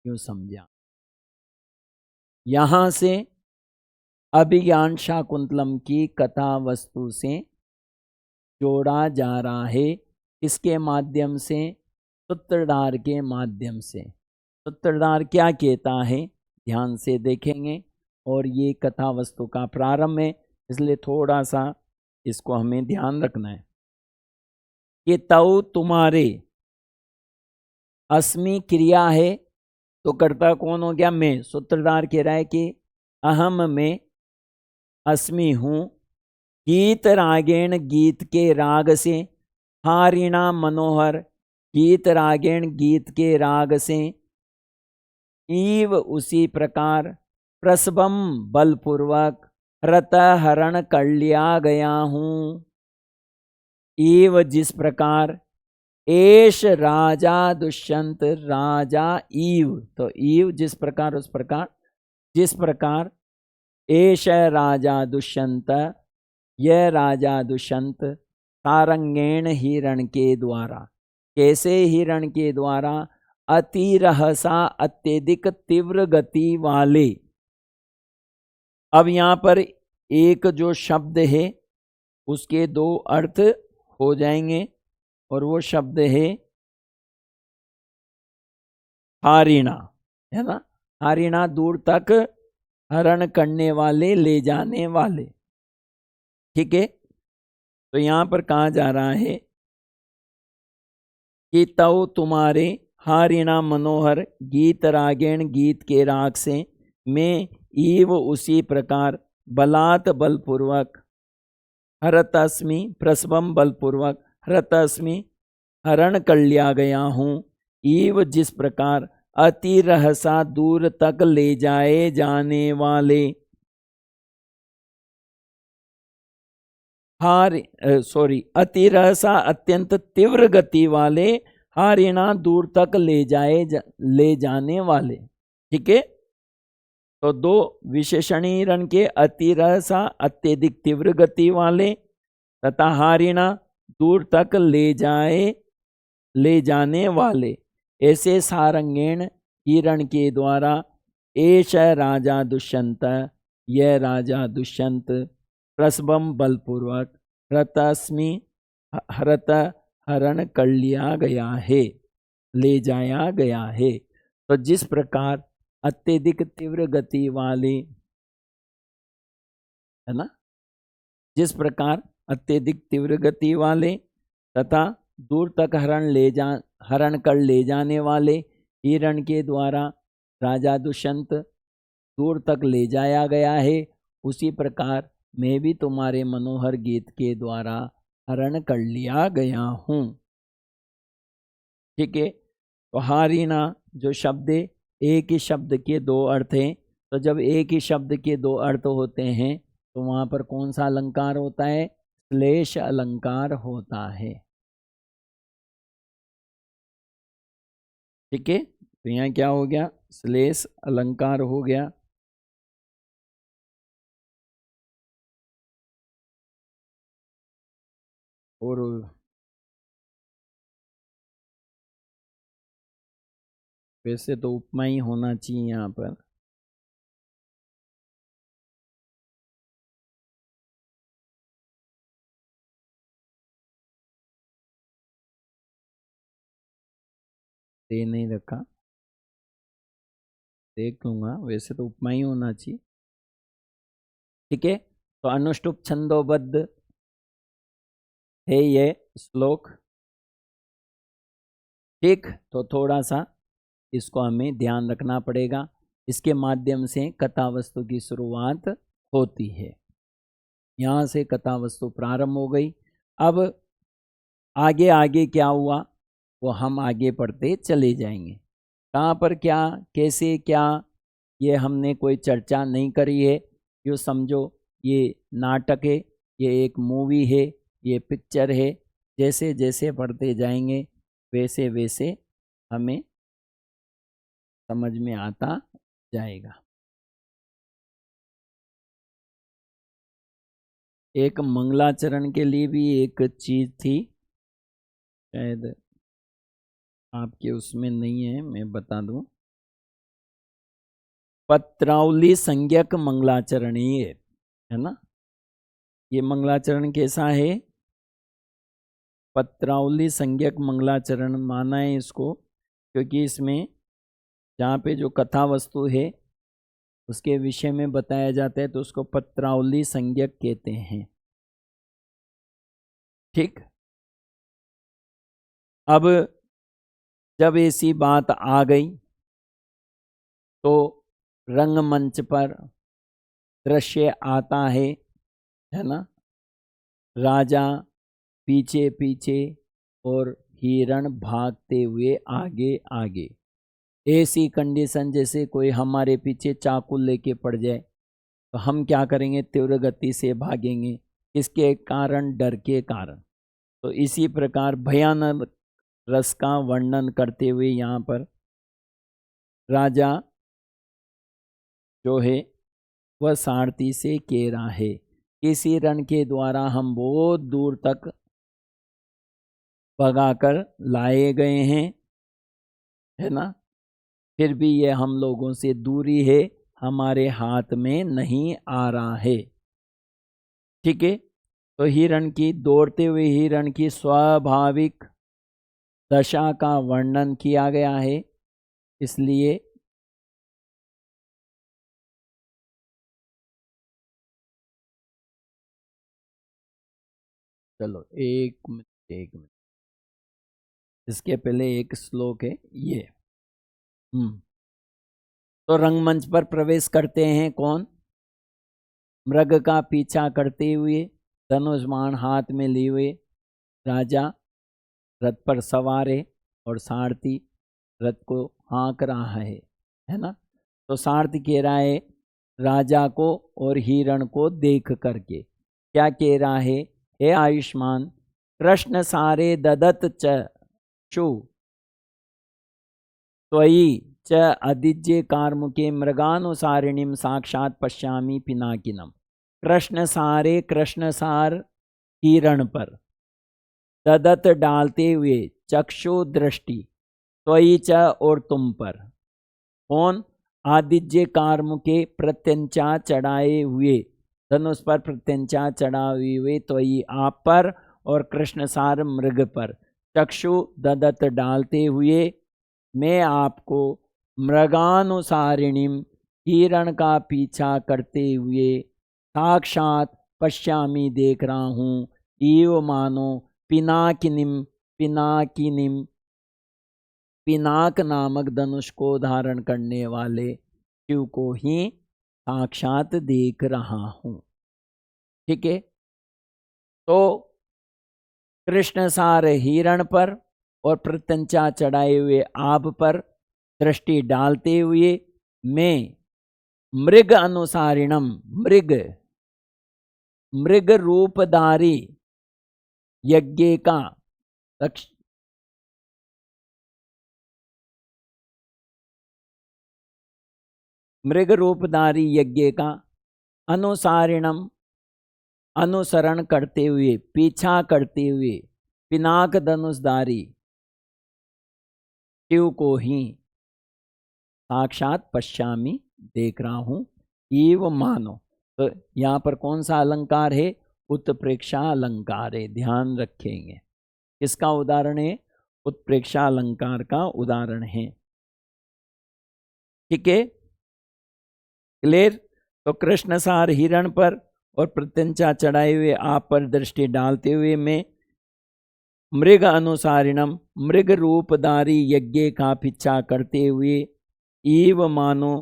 क्यों समझा? यहाँ से अभिज्ञान शाकुंतलम की कथा वस्तु से जोड़ा जा रहा है। इसके माध्यम से, सूत्रधार के माध्यम से। सूत्रधार क्या कहता है ध्यान से देखेंगे, और ये कथा वस्तु का प्रारंभ है, इसलिए थोड़ा सा इसको हमें ध्यान रखना है कि तऊ तुम्हारे अस्मि क्रिया है, तो कर्ता कौन हो गया? मैं। सूत्रधार कह रहा है कि अहम में अस्मि हूँ। गीत रागेण, गीत के राग से, हारिणा मनोहर, गीत रागेण, गीत के राग से, ईव उसी प्रकार, प्रसवम बलपूर्वक, रत हरण कर लिया गया हूँ। ईव जिस प्रकार, एश राजा दुष्यंत, राजा ईव, तो ईव जिस प्रकार उस प्रकार, जिस प्रकार एश राजा दुष्यंत, यह राजा दुष्यंत सारंगेण हिरण के द्वारा, कैसे हिरण के द्वारा, अति रहसा अत्यधिक तीव्र गति वाले। अब यहाँ पर एक जो शब्द है उसके दो अर्थ हो जाएंगे, और वो शब्द है हारिणा, है ना? हारिणा दूर तक हरण करने वाले, ले जाने वाले। ठीक है, तो यहाँ पर कहा जा रहा है कि तव तुम्हारे हारिणा मनोहर, गीत रागेण, गीत के राग से, मैं ईव उसी प्रकार, बलात् बलपूर्वक, हरतस्मि प्रसवम बलपूर्वक, हरतस्मि हरण कर लिया गया हूँ। ईव जिस प्रकार, अति रहसा दूर तक ले जाए जाने वाले, अति रहसा अत्यंत तीव्र गति वाले, हारिणा दूर तक ले जाने वाले। ठीक है, तो दो विशेषणीकरण के, अति रहसा अत्यधिक तीव्र गति वाले, तथा हारिणा दूर तक ले जाने वाले, ऐसे सारंगेण हिरण के द्वारा, एष राजा दुष्यंत, यह राजा दुष्यंत, प्रसवम बलपूर्वक, हरतस्मि हरत हरण कर लिया गया है, ले जाया गया है। तो जिस प्रकार अत्यधिक तीव्र गति वाले, है ना, जिस प्रकार अत्यधिक तीव्र गति वाले तथा दूर तक हरण कर ले जाने वाले हिरण के द्वारा राजा दुष्यंत दूर तक ले जाया गया है, उसी प्रकार मैं भी तुम्हारे मनोहर गीत के द्वारा हरण कर लिया गया हूँ। ठीक है। तो हारिना जो शब्द है, एक ही शब्द के दो अर्थ हैं। तो जब एक ही शब्द के दो अर्थ होते हैं तो वहाँ पर कौन सा अलंकार होता है? श्लेष अलंकार होता है। ठीक है। तो यहाँ क्या हो गया? श्लेष अलंकार हो गया। और वैसे तो उपमा ही होना चाहिए यहाँ पर। दे नहीं रखा, देख लूंगा, वैसे तो उपमा ही होना चाहिए। ठीक है। तो अनुष्टुप छंदोबद्ध है ये श्लोक। ठीक। तो थोड़ा सा इसको हमें ध्यान रखना पड़ेगा। इसके माध्यम से कथा वस्तु की शुरुआत होती है। यहाँ से कथा वस्तु प्रारंभ हो गई। अब आगे आगे क्या हुआ वो हम आगे पढ़ते चले जाएंगे। कहाँ पर क्या, कैसे, क्या, ये हमने कोई चर्चा नहीं करी है। यो समझो ये नाटक है, ये एक मूवी है, ये पिक्चर है। जैसे जैसे पढ़ते जाएंगे वैसे वैसे हमें समझ में आता जाएगा। एक मंगलाचरण के लिए भी एक चीज थी, शायद आपके उसमें नहीं है, मैं बता दूं। पत्रावली संज्ञक मंगलाचरण ही है ना। ये मंगलाचरण कैसा है? पत्रावली संज्ञक मंगलाचरण माना है इसको, क्योंकि इसमें जहाँ पे जो कथा वस्तु है उसके विषय में बताया जाता है, तो उसको पत्रावली संज्ञक कहते हैं। ठीक। अब जब ऐसी बात आ गई तो रंगमंच पर दृश्य आता है ना। राजा पीछे पीछे और हिरण भागते हुए आगे आगे। ऐसी कंडीशन जैसे कोई हमारे पीछे चाकू लेके पड़ जाए तो हम क्या करेंगे? तीव्र गति से भागेंगे। किसके कारण? डर के कारण। तो इसी प्रकार भयानक रस का वर्णन करते हुए यहाँ पर राजा जो है वह सारथी से कह रहा है, इस हिरण के द्वारा हम बहुत दूर तक भगाकर लाए गए हैं, है ना। फिर भी ये हम लोगों से दूरी है, हमारे हाथ में नहीं आ रहा है। ठीक है। तो हिरण की, दौड़ते हुए हिरण की स्वाभाविक दशा का वर्णन किया गया है। इसलिए चलो एक मिनट, इसके पहले एक श्लोक है ये। तो रंगमंच पर प्रवेश करते हैं कौन? मृग का पीछा करते हुए, धनुष्मान हाथ में लिए हुए राजा रथ पर सवार है और सारथी रथ को हाँक रहा है ना। तो सारथी कह रहा है राजा को और हिरण को देख करके, क्या कह रहा है? हे आयुष्मान, कृष्ण सारे ददत चु त्वयि च अदिज्य कार्मुके मृगानुसारिणीम साक्षात पश्यामि पिनाकिनम। कृष्ण सार हिरण पर ददत डालते हुए चक्षु दृष्टि त्वयि च और तुम पर। कौन? आदिज्य कार्मुके प्रत्यंचा चढ़ाए हुए, धनुष पर प्रत्यंचा चढ़ाए हुए त्वयि आप पर, और कृष्णसार मृग पर चक्षु ददत डालते हुए मैं आपको मृगानुसारिणीम हिरण का पीछा करते हुए साक्षात पश्यामी देख रहा हूँ, इव मानो पिनाकिनिम पिनाकिनिम पिनाक नामक धनुष को धारण करने वाले शिव को ही साक्षात देख रहा हूँ। ठीक है, तो कृष्ण सार हिरण पर और प्रत्यंचा चढ़ाए हुए आब पर दृष्टि डालते हुए मैं मृग अनुसारिणम मृग रूपधारी यज्ञ का मृग रूपधारी यज्ञ का अनुसारिणम अनुसरण करते हुए, पीछा करते हुए पिनाक धनुषधारी शिव को ही साक्षात पश्यामी देख रहा हूं। इव मानो, तो यहाँ पर कौन सा अलंकार है? उत्प्रेक्षा अलंकार है, ध्यान रखेंगे। किसका उदाहरण है? उत्प्रेक्षा अलंकार का उदाहरण है। ठीक है, क्लियर? तो कृष्ण सार हिरण पर और प्रत्यंचा चढ़ाए हुए आप पर दृष्टि डालते हुए मैं मृग अनुसारिणम मृग रूपधारी यज्ञ का पीछा करते हुए ईव मानो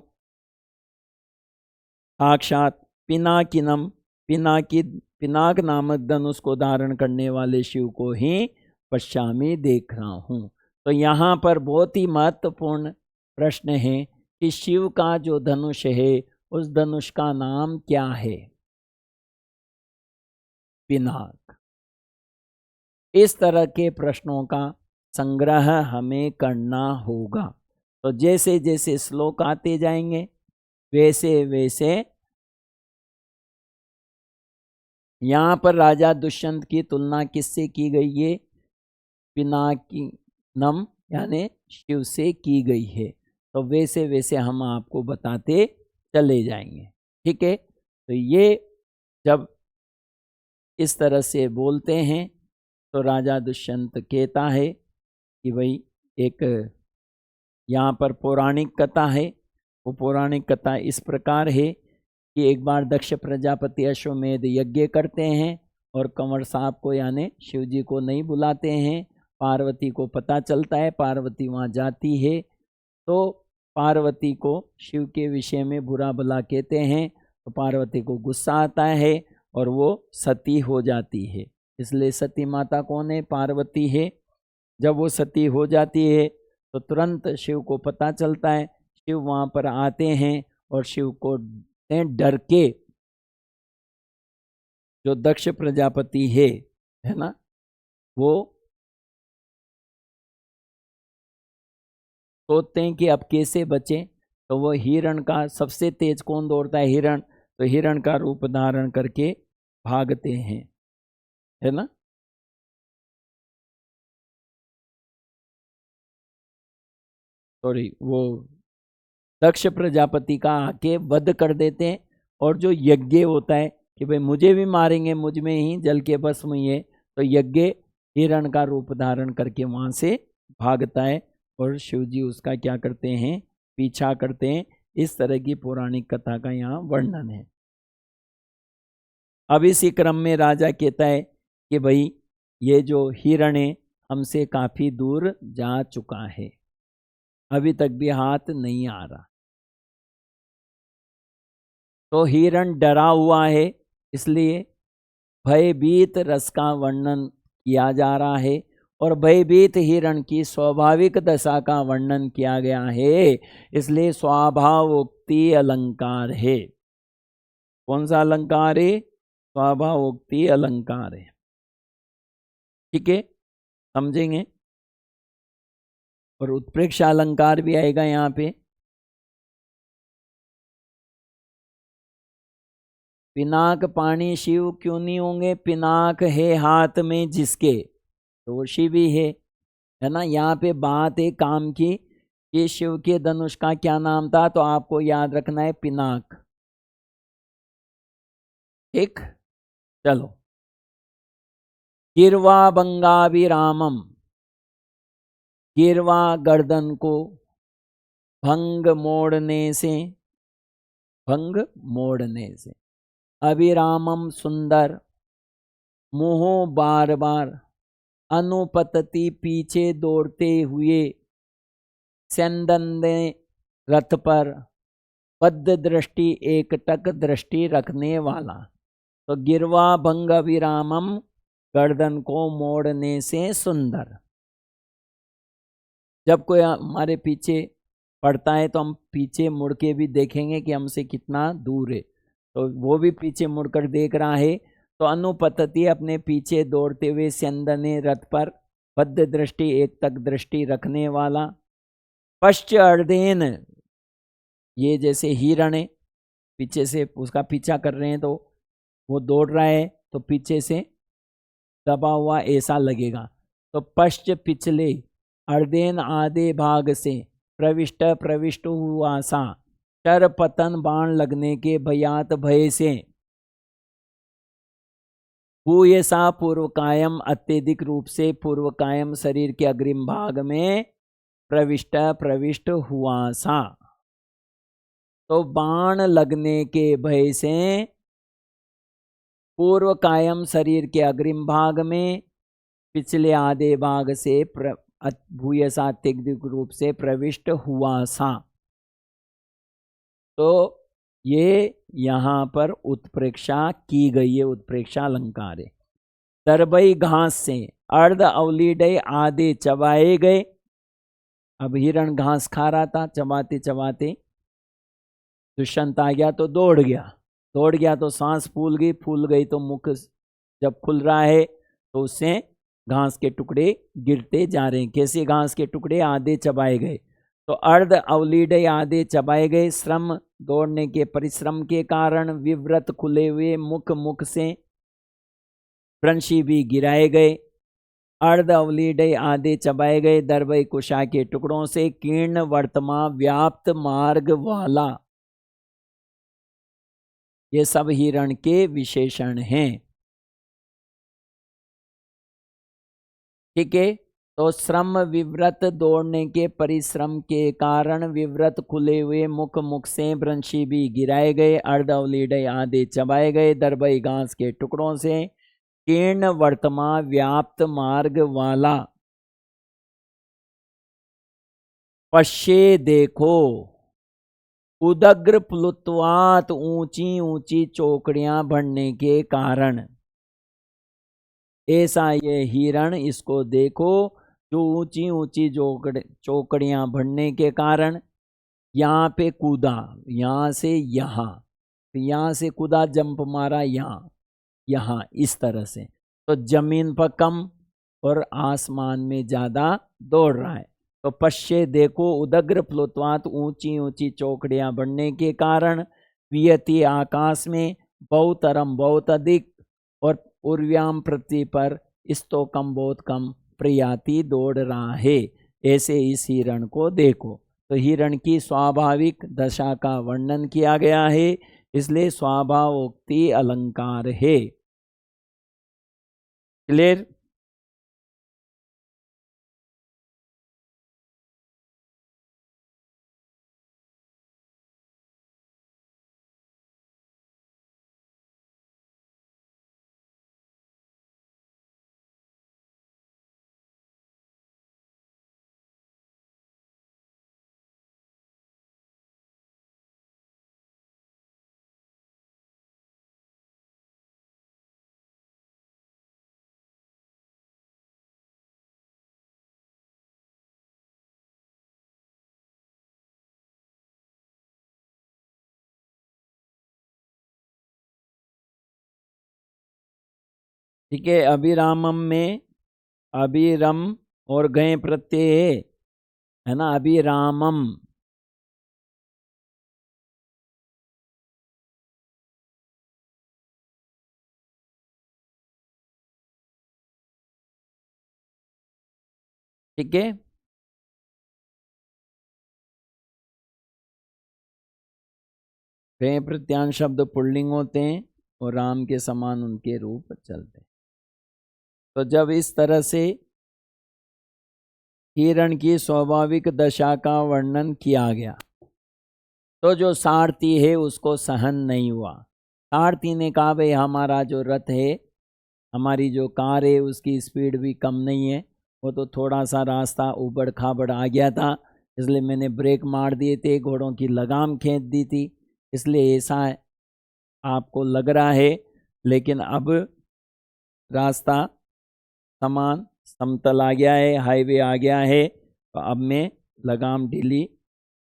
साक्षात पिनाकिनम पिनाक नामक धनुष को धारण करने वाले शिव को ही पश्चामी देख रहा हूं। तो यहाँ पर बहुत ही महत्वपूर्ण प्रश्न है कि शिव का जो धनुष है उस धनुष का नाम क्या है? पिनाक। इस तरह के प्रश्नों का संग्रह हमें करना होगा। तो जैसे जैसे श्लोक आते जाएंगे वैसे वैसे यहाँ पर राजा दुष्यंत की तुलना किससे की गई है? पिनाकिनम यानी शिव से की गई है। तो वैसे वैसे हम आपको बताते चले जाएंगे। ठीक है, तो ये जब इस तरह से बोलते हैं तो राजा दुष्यंत कहता है कि भाई एक यहाँ पर पौराणिक कथा है। वो पौराणिक कथा इस प्रकार है कि एक बार दक्ष प्रजापति अश्वमेध यज्ञ करते हैं और कंवर साहब को यानी शिव जी को नहीं बुलाते हैं। पार्वती को पता चलता है, पार्वती वहाँ जाती है तो पार्वती को शिव के विषय में बुरा भला कहते हैं तो पार्वती को गुस्सा आता है और वो सती हो जाती है। इसलिए सती माता कौन है? पार्वती है। जब वो सती हो जाती है तो तुरंत शिव को पता चलता है। शिव वहाँ पर आते हैं और शिव को डर के जो दक्ष प्रजापति है ना, वो सोचते हैं कि अब कैसे बचें। तो वो हिरण का सबसे तेज कौन दौड़ता है? हिरण। तो हिरण का रूप धारण करके भागते हैं, है ना। सॉरी, वो दक्ष प्रजापति का आके वध कर देते हैं। और जो यज्ञ होता है कि भाई मुझे भी मारेंगे, मुझ में ही जल के भस्म हुई है, तो यज्ञ हिरण का रूप धारण करके वहां से भागता है और शिव जी उसका क्या करते हैं? पीछा करते हैं। इस तरह की पौराणिक कथा का यहाँ वर्णन है। अब इसी क्रम में राजा कहता है कि भाई ये जो हिरण है हमसे काफी दूर जा चुका है, अभी तक भी हाथ नहीं आ रहा। तो हिरण डरा हुआ है, इसलिए भयभीत रस का वर्णन किया जा रहा है और भयभीत हिरण की स्वाभाविक दशा का वर्णन किया गया है। इसलिए स्वाभावोक्ति अलंकार है। कौन सा अलंकार है? स्वाभावोक्ति अलंकार है। ठीक है, समझेंगे। और उत्प्रेक्षा अलंकार भी आएगा यहाँ पे। पिनाक पाणी शिव क्यों नहीं होंगे? पिनाक है हाथ में जिसके, तो वो शिव ही है ना। यहाँ पे बात है काम की कि शिव के धनुष का क्या नाम था, तो आपको याद रखना है पिनाक। ठीक, चलो। गिरवा भंगाभिरामम, गिरवा गर्दन को भंग मोड़ने से, भंग मोड़ने से अभिरामम सुंदर, मोहो बार बार, अनुपतति पीछे दौड़ते हुए, स्यंदने रथ पर, बद्ध दृष्टि एकटक दृष्टि रखने वाला। तो गिरवा भंग अभिरामम, गर्दन को मोड़ने से सुंदर। जब कोई हमारे पीछे पड़ता है तो हम पीछे मुड़ के भी देखेंगे कि हमसे कितना दूर है, तो वो भी पीछे मुड़कर देख रहा है। तो अनुपतति अपने पीछे दौड़ते हुए, स्यंदने रथ पर, बद्ध दृष्टि एक तक दृष्टि रखने वाला। पश्च अर्धेन, ये जैसे हिरण है, पीछे से उसका पीछा कर रहे हैं तो वो दौड़ रहा है तो पीछे से दबा हुआ ऐसा लगेगा। तो पश्च पिछले, अर्धेन आधे भाग से, प्रविष्ट हुआ सा, चर पतन बाण लगने के भयात भय से, भूयसा पूर्व कायम, अत्यधिक रूप से पूर्व कायम शरीर के अग्रिम भाग में प्रविष्ट हुआ सा। तो बाण लगने के भय से पूर्व कायम शरीर के अग्रिम भाग में, पिछले आधे भाग से भूयसा अत्यधिक रूप से प्रविष्ट हुआ सा। तो ये यहाँ पर उत्प्रेक्षा की गई है, उत्प्रेक्षा अलंकार है। दरबई घास से, अर्ध अवलीडय आधे चबाए गए। अब हिरण घास खा रहा था, चबाते चबाते दुष्यंत आ गया तो दौड़ गया तो सांस फूल गई तो मुख जब खुल रहा है तो उससे घास के टुकड़े गिरते जा रहे हैं। कैसे घास के टुकड़े? आधे चबाए गए। तो अर्ध अवलीडय आधे चबाए गए। श्रम, दौड़ने के परिश्रम के कारण, विव्रत खुले हुए मुख से वृंशी भी गिराए गए। अर्ध अवलीडय आधे चबाए गए दरबई कुशा के टुकड़ों से, कीर्ण वर्तमा व्याप्त मार्ग वाला। ये सब हिरण के विशेषण हैं। ठीक है। तो श्रम, विव्रत, दौड़ने के परिश्रम के कारण, विव्रत खुले हुए मुख से वृंशी भी गिराए गए। अर्ध अवलीडय आधे चबाए गए दरबई घास के टुकड़ों से, कीर्ण वर्तमा व्याप्त मार्ग वाला। पश्ये देखो, उदग्र प्लुत्वात, ऊंची ऊंची चौकड़ियां बढ़ने के कारण। ऐसा ये हिरण, इसको देखो जो ऊंची ऊंची चौकड़ियां बढ़ने के कारण यहाँ पे कूदा, यहाँ से यहाँ, यहाँ से कूदा, जंप मारा यहाँ इस तरह से। तो जमीन पर कम और आसमान में ज्यादा दौड़ रहा है। तो पश्चे देखो, उदग्र प्लुत्वात, ऊंची ऊंची चौकड़ियां बढ़ने के कारण, वियति आकाश में, बहुतरम बहुत अधिक, और उर्व्याम पृथ्वी पर, स्तोकम बहुत कम, प्रयाति दौड़ रहा है। ऐसे इस हिरण को देखो। तो हिरण की स्वाभाविक दशा का वर्णन किया गया है, इसलिए स्वाभावोक्ति अलंकार है। क्लियर? ठीक है। अभिरामम में अभिरम और गए प्रत्यय है ना, अभिरामम। ठीक है। गए प्रत्यान शब्द पुल्लिंग होते हैं और राम के समान उनके रूप चलते हैं। तो जब इस तरह से हिरण की स्वाभाविक दशा का वर्णन किया गया तो जो सारथी है उसको सहन नहीं हुआ। सारथी ने कहा भाई हमारा जो रथ है, हमारी जो कार है, उसकी स्पीड भी कम नहीं है, वो तो थोड़ा सा रास्ता ऊबड़ खाबड़ आ गया था, इसलिए मैंने ब्रेक मार दिए थे, घोड़ों की लगाम खींच दी थी, इसलिए ऐसा आपको लग रहा है। लेकिन अब रास्ता समान समतल आ गया है, हाईवे आ गया है, तो अब मैं लगाम ढीली,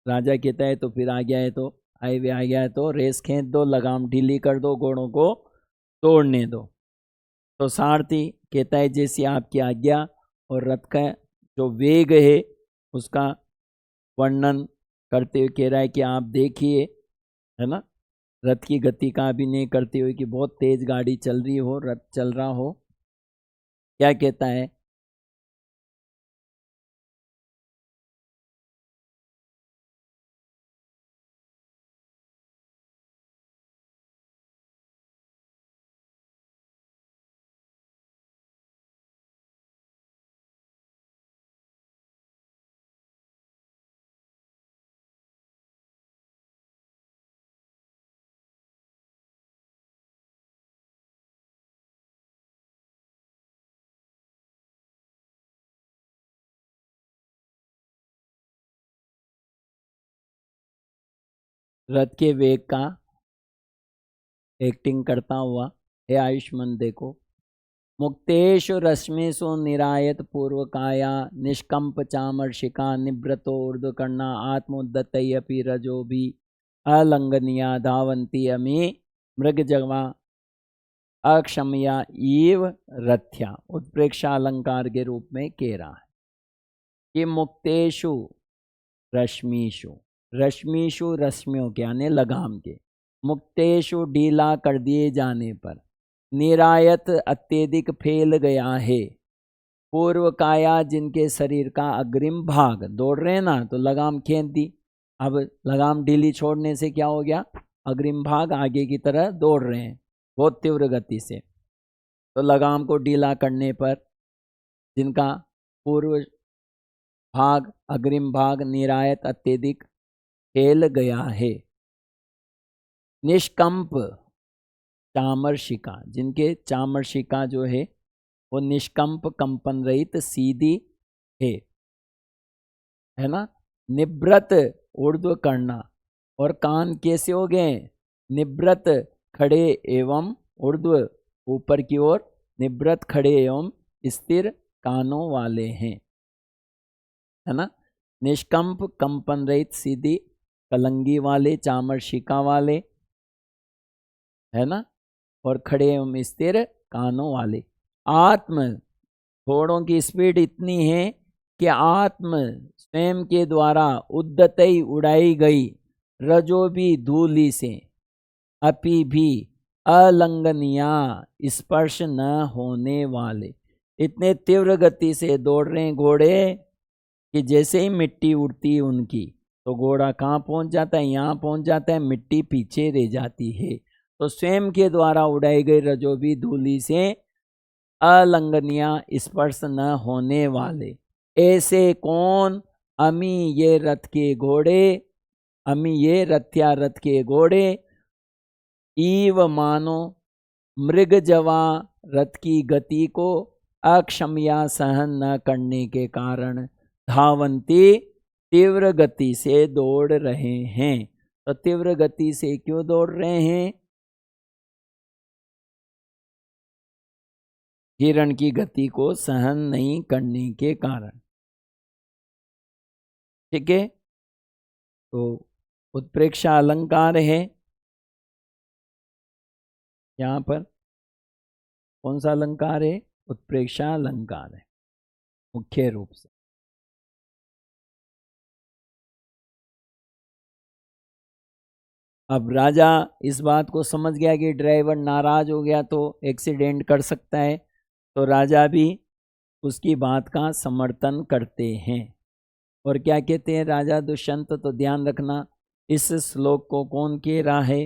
राजा कहता है तो फिर आ गया है तो हाईवे आ गया है तो रेस खींच दो, लगाम ढीली कर दो, घोड़ों को तोड़ने दो। तो सारथी कहता है जैसी आपकी आज्ञा, और रथ का जो वेग है उसका वर्णन करते हुए कह रहा है कि आप देखिए, है ना, रथ की गति का अभिनय करते हुए कि बहुत तेज गाड़ी चल रही हो, रथ चल रहा हो। क्या कहता है? रथ के वेग का एक्टिंग करता हुआ, हे आयुष्मान देखो, मुक्तेषु रश्मिषु निरायत पूर्वकाया निष्कंप चामर्शिका निवृतो ऊर्ध्वकर्णा आत्मोद्दतैरपि रजोभि अलंघनीया धावन्ति अमी मृगजवा अक्षमया इव रथ्या। उत्प्रेक्षा अलंकार के रूप में कह रहा है कि मुक्तेषु रश्मिषु, रश्मिषु रश्मियों के यानी लगाम के, मुक्तेषु ढीला कर दिए जाने पर, निरायत अत्यधिक फैल गया है, पूर्व काया जिनके शरीर का अग्रिम भाग, दौड़ रहे हैं ना तो लगाम खींच दी, अब लगाम ढीली छोड़ने से क्या हो गया, अग्रिम भाग आगे की तरह दौड़ रहे हैं बहुत तीव्र गति से। तो लगाम को ढीला करने पर जिनका पूर्व भाग अग्रिम भाग निरायत अत्यधिक फैल गया है, निष्कंप चामर्शिका जिनके चामर्शिका जो है वो निष्कंप कंपन रहित सीधी है ना, निवृत ऊर्ध्व करना, और कान कैसे हो गए, निवृत खड़े एवं ऊर्ध्व ऊपर की ओर, निवृत खड़े एवं स्थिर कानों वाले हैं, है ना, निष्कंप कंपन रहित सीधी कलंगी वाले, चामर्शिका वाले, है ना, और खड़े एवं स्थिर कानों वाले। आत्म, घोड़ों की स्पीड इतनी है कि आत्म स्वयं के द्वारा उद्दतई उड़ाई गई रजो भी धूलि से अपि भी अलंघनीया स्पर्श न होने वाले। इतने तीव्र गति से दौड़ रहे हैं घोड़े कि जैसे ही मिट्टी उड़ती है उनकी, तो घोड़ा कहाँ पहुंच जाता है, यहाँ पहुंच जाता है, मिट्टी पीछे रह जाती है। तो स्वयं के द्वारा उड़ाई गई रजो भी धूलि से अलंघनीय स्पर्श न होने वाले ऐसे कौन, अमी ये रथ के घोड़े, अमी ये रथ्या रथ के घोड़े, ईव मानो मृग जवा रथ की गति को अक्षमया सहन न करने के कारण धावंती तीव्र गति से दौड़ रहे हैं। तो तीव्र गति से क्यों दौड़ रहे हैं, हिरण की गति को सहन नहीं करने के कारण। ठीक है, तो उत्प्रेक्षा अलंकार है यहाँ पर, कौन सा अलंकार है, उत्प्रेक्षा अलंकार है मुख्य रूप से। अब राजा इस बात को समझ गया कि ड्राइवर नाराज हो गया तो एक्सीडेंट कर सकता है, तो राजा भी उसकी बात का समर्थन करते हैं। और क्या कहते हैं राजा दुष्यंत, तो ध्यान रखना इस श्लोक को कौन कह रहा है,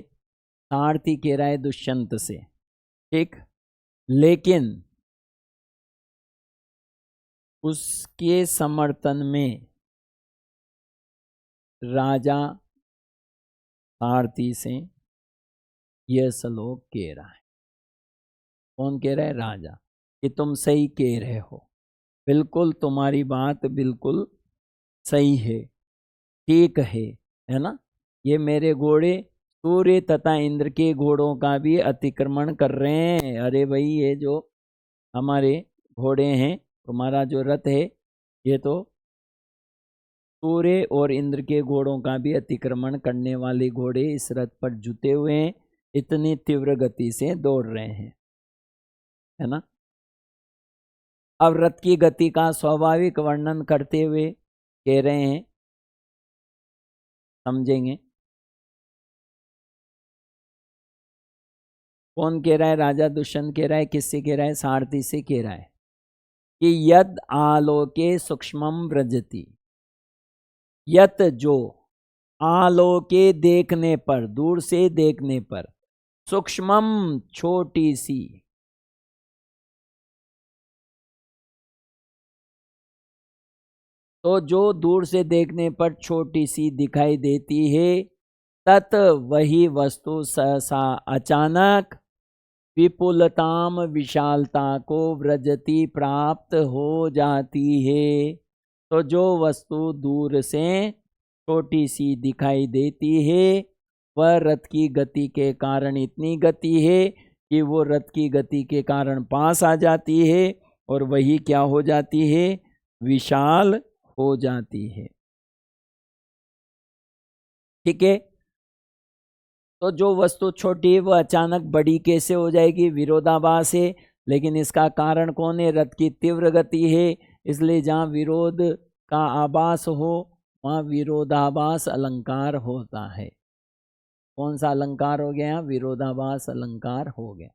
सारथी कह रहा है दुष्यंत से, ठीक, लेकिन उसके समर्थन में राजा सारथी से यह श्लोक कह रहा है। कौन कह रहा है? राजा, कि तुम सही कह रहे हो, बिल्कुल तुम्हारी बात बिल्कुल सही है, ठीक है ना। ये मेरे घोड़े सूर्य तथा इंद्र के घोड़ों का भी अतिक्रमण कर रहे हैं। अरे भाई, ये जो हमारे घोड़े हैं, तुम्हारा जो रथ है, ये तो सूर्य और इंद्र के घोड़ों का भी अतिक्रमण करने वाले घोड़े इस रथ पर जुटे हुए हैं, इतनी तीव्र गति से दौड़ रहे हैं, है ना। अब रथ की गति का स्वाभाविक वर्णन करते हुए कह रहे हैं, समझेंगे। कौन कह रहा है? राजा दुष्यंत कह रहा है। किससे कह रहा है? सारथी से कह रहा है कि यद आलोके सूक्ष्मम व्रजति, यत जो आलोके देखने पर, दूर से देखने पर, सूक्ष्मम छोटी सी, तो जो दूर से देखने पर छोटी सी दिखाई देती है, तत् वही वस्तु सहसा अचानक विपुलताम विशालता को व्रजति प्राप्त हो जाती है। तो जो वस्तु दूर से छोटी सी दिखाई देती है, वह रथ की गति के कारण इतनी गति है कि वो रथ की गति के कारण पास आ जाती है, और वही क्या हो जाती है? विशाल हो जाती है। ठीक है। तो जो वस्तु छोटी है वह अचानक बड़ी कैसे हो जाएगी? विरोधाभास है। लेकिन इसका कारण कौन है? रथ की तीव्र गति है। इसलिए जहाँ विरोध का आभास हो वहाँ विरोधाभास अलंकार होता है। कौन सा अलंकार हो गया? विरोधाभास अलंकार हो गया।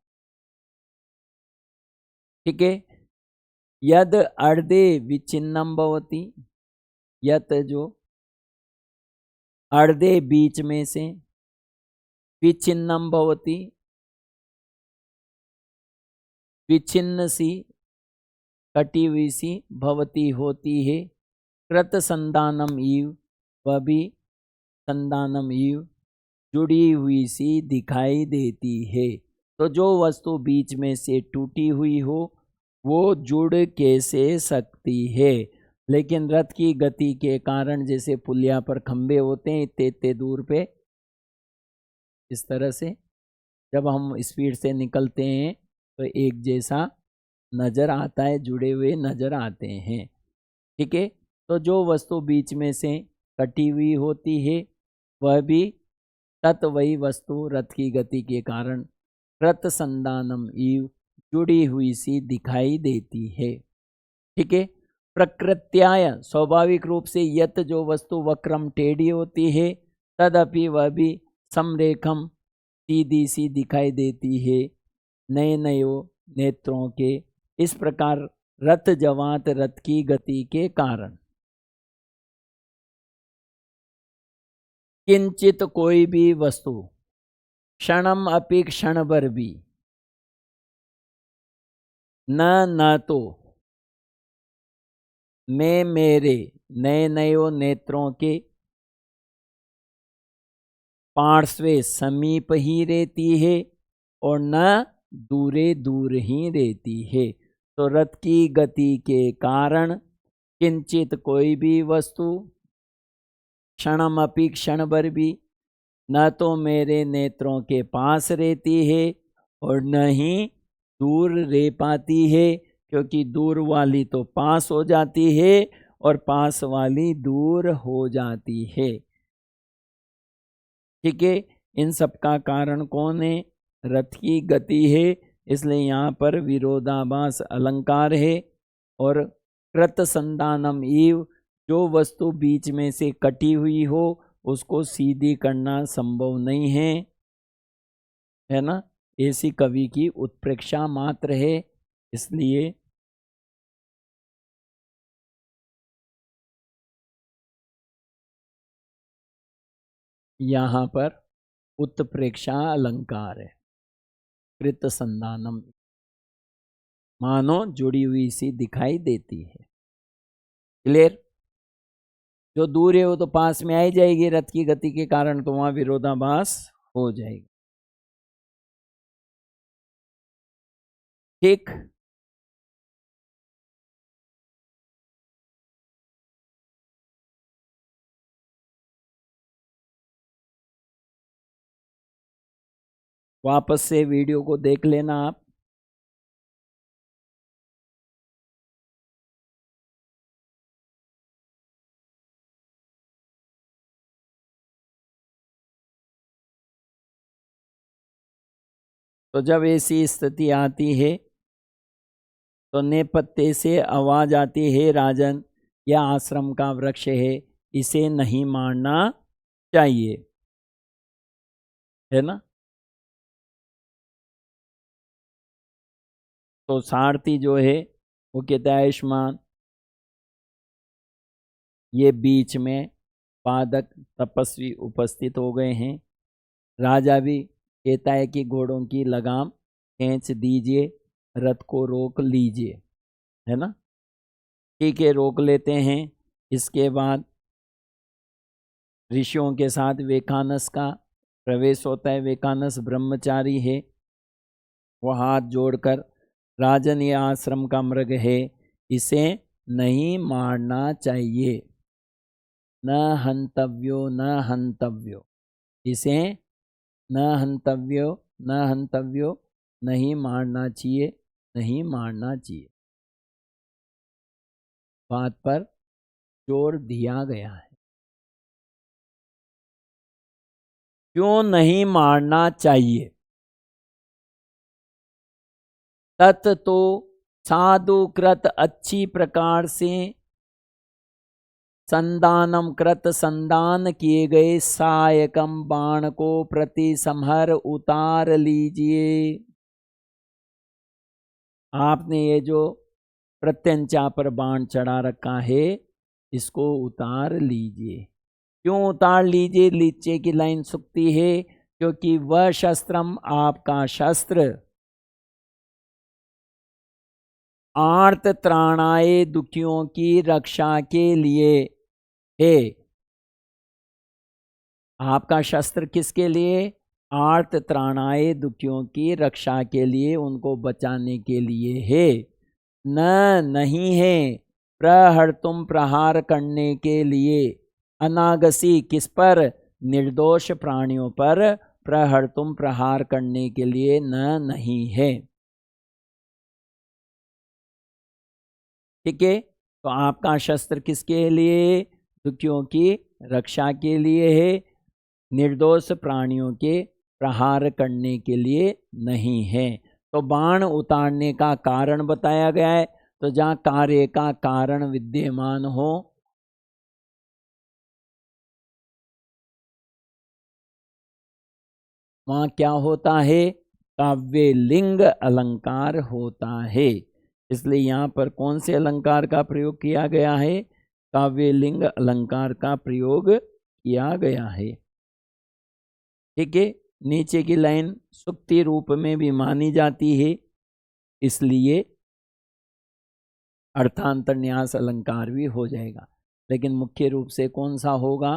ठीक है। यद अर्धे विचिन्नम भवति, यत जो अर्धे बीच में से, विचिन्नम भवति विचिन्न सी, कटी हुई सी, भवती होती है, कृत संदानम इव, वह भी संदानम इव जुड़ी हुई सी दिखाई देती है। तो जो वस्तु बीच में से टूटी हुई हो वो जुड़ कैसे सकती है? लेकिन रथ की गति के कारण, जैसे पुलिया पर खंबे होते हैं इतने इतने दूर पे, इस तरह से जब हम स्पीड से निकलते हैं तो एक जैसा नज़र आता है, जुड़े हुए नज़र आते हैं। ठीक है। तो जो वस्तु बीच में से कटी हुई होती है वह भी तत् वही वस्तु रथ की गति के कारण रथ संदानम इव जुड़ी हुई सी दिखाई देती है। ठीक है। प्रकृत्याय, स्वाभाविक रूप से, यत जो वस्तु वक्रम टेढ़ी होती है, तदपि वह भी समरेखम सीधी सी दिखाई देती है नए नयो नेत्रों के। इस प्रकार रथ जवात रथ की गति के कारण किंचित कोई भी वस्तु क्षणम अपि क्षण भर भी न तो मैं मेरे नए नयो नेत्रों के पार्श्वे समीप ही रहती है और न दूरे दूर ही रहती है। तो रथ की गति के कारण किंचित कोई भी वस्तु क्षणम अपि क्षण भर भी न तो मेरे नेत्रों के पास रहती है और न ही दूर रह पाती है, क्योंकि दूर वाली तो पास हो जाती है और पास वाली दूर हो जाती है। ठीक है। इन सब का कारण कौन है? रथ की गति है। इसलिए यहाँ पर विरोधाभास अलंकार है। और कृत संदानम इव, जो वस्तु बीच में से कटी हुई हो उसको सीधी करना संभव नहीं है ना। ऐसी कवि की उत्प्रेक्षा मात्र है। इसलिए यहाँ पर उत्प्रेक्षा अलंकार है। कृत संदानम, मानो जुड़ी हुई सी दिखाई देती है। क्लियर? जो दूर है वो तो पास में आई जाएगी रथ की गति के कारण, तो वहां विरोधाभास हो जाएगी। ठीक। वापस से वीडियो को देख लेना आप। तो जब ऐसी स्थिति आती है तो नेपथ्य से आवाज आती है, राजन यह आश्रम का वृक्ष है, इसे नहीं मारना चाहिए, है ना। तो सारथी जो है वो कहता है, आयुष्मान ये बीच में पादक तपस्वी उपस्थित हो गए हैं। राजा भी कहता है कि घोड़ों की लगाम खींच दीजिए, रथ को रोक लीजिए, है ना। ठीक है, रोक लेते हैं। इसके बाद ऋषियों के साथ वेकानस का प्रवेश होता है। वेकानस ब्रह्मचारी है। वो हाथ जोड़कर, राजन ये आश्रम का मृग है, इसे नहीं मारना चाहिए, न हंतव्यो न हंतव्यो, इसे न हंतव्यो न हंतव्यो, नहीं मारना चाहिए, नहीं मारना चाहिए, बात पर जोर दिया गया है। क्यों नहीं मारना चाहिए? तत् तो साधु कृत अच्छी प्रकार से संदानम कृत, संदान किए गए सायकम बाण को प्रति संहर उतार लीजिए। आपने ये जो प्रत्यंचा पर बाण चढ़ा रखा है, इसको उतार लीजिए। क्यों उतार लीजिए? नीचे की लाइन सुक्ति है, क्योंकि वह शस्त्रम, आपका शस्त्र, आर्त त्राणाए, दुखियों की रक्षा के लिए है। आपका शस्त्र किसके लिए? आर्त त्राणाए, दुखियों की रक्षा के लिए, उनको बचाने के लिए है, न नहीं है प्रहर्तुम, प्रहार करने के लिए, अनागसी, किस पर? निर्दोष प्राणियों पर प्रहर्तुम, प्रहार करने के लिए न नहीं है। ठीक है, तो आपका शस्त्र किसके लिए? दुखियों की रक्षा के लिए है, निर्दोष प्राणियों के प्रहार करने के लिए नहीं है। तो बाण उतारने का कारण बताया गया है। तो जहाँ कार्य का कारण विद्यमान हो, वहाँ क्या होता है? काव्य लिंग अलंकार होता है। इसलिए यहाँ पर कौन से अलंकार का प्रयोग किया गया है? काव्य लिंग अलंकार का प्रयोग किया गया है। ठीक है, नीचे की लाइन सुक्ति रूप में भी मानी जाती है, इसलिए अर्थांतर न्यास अलंकार भी हो जाएगा। लेकिन मुख्य रूप से कौन सा होगा?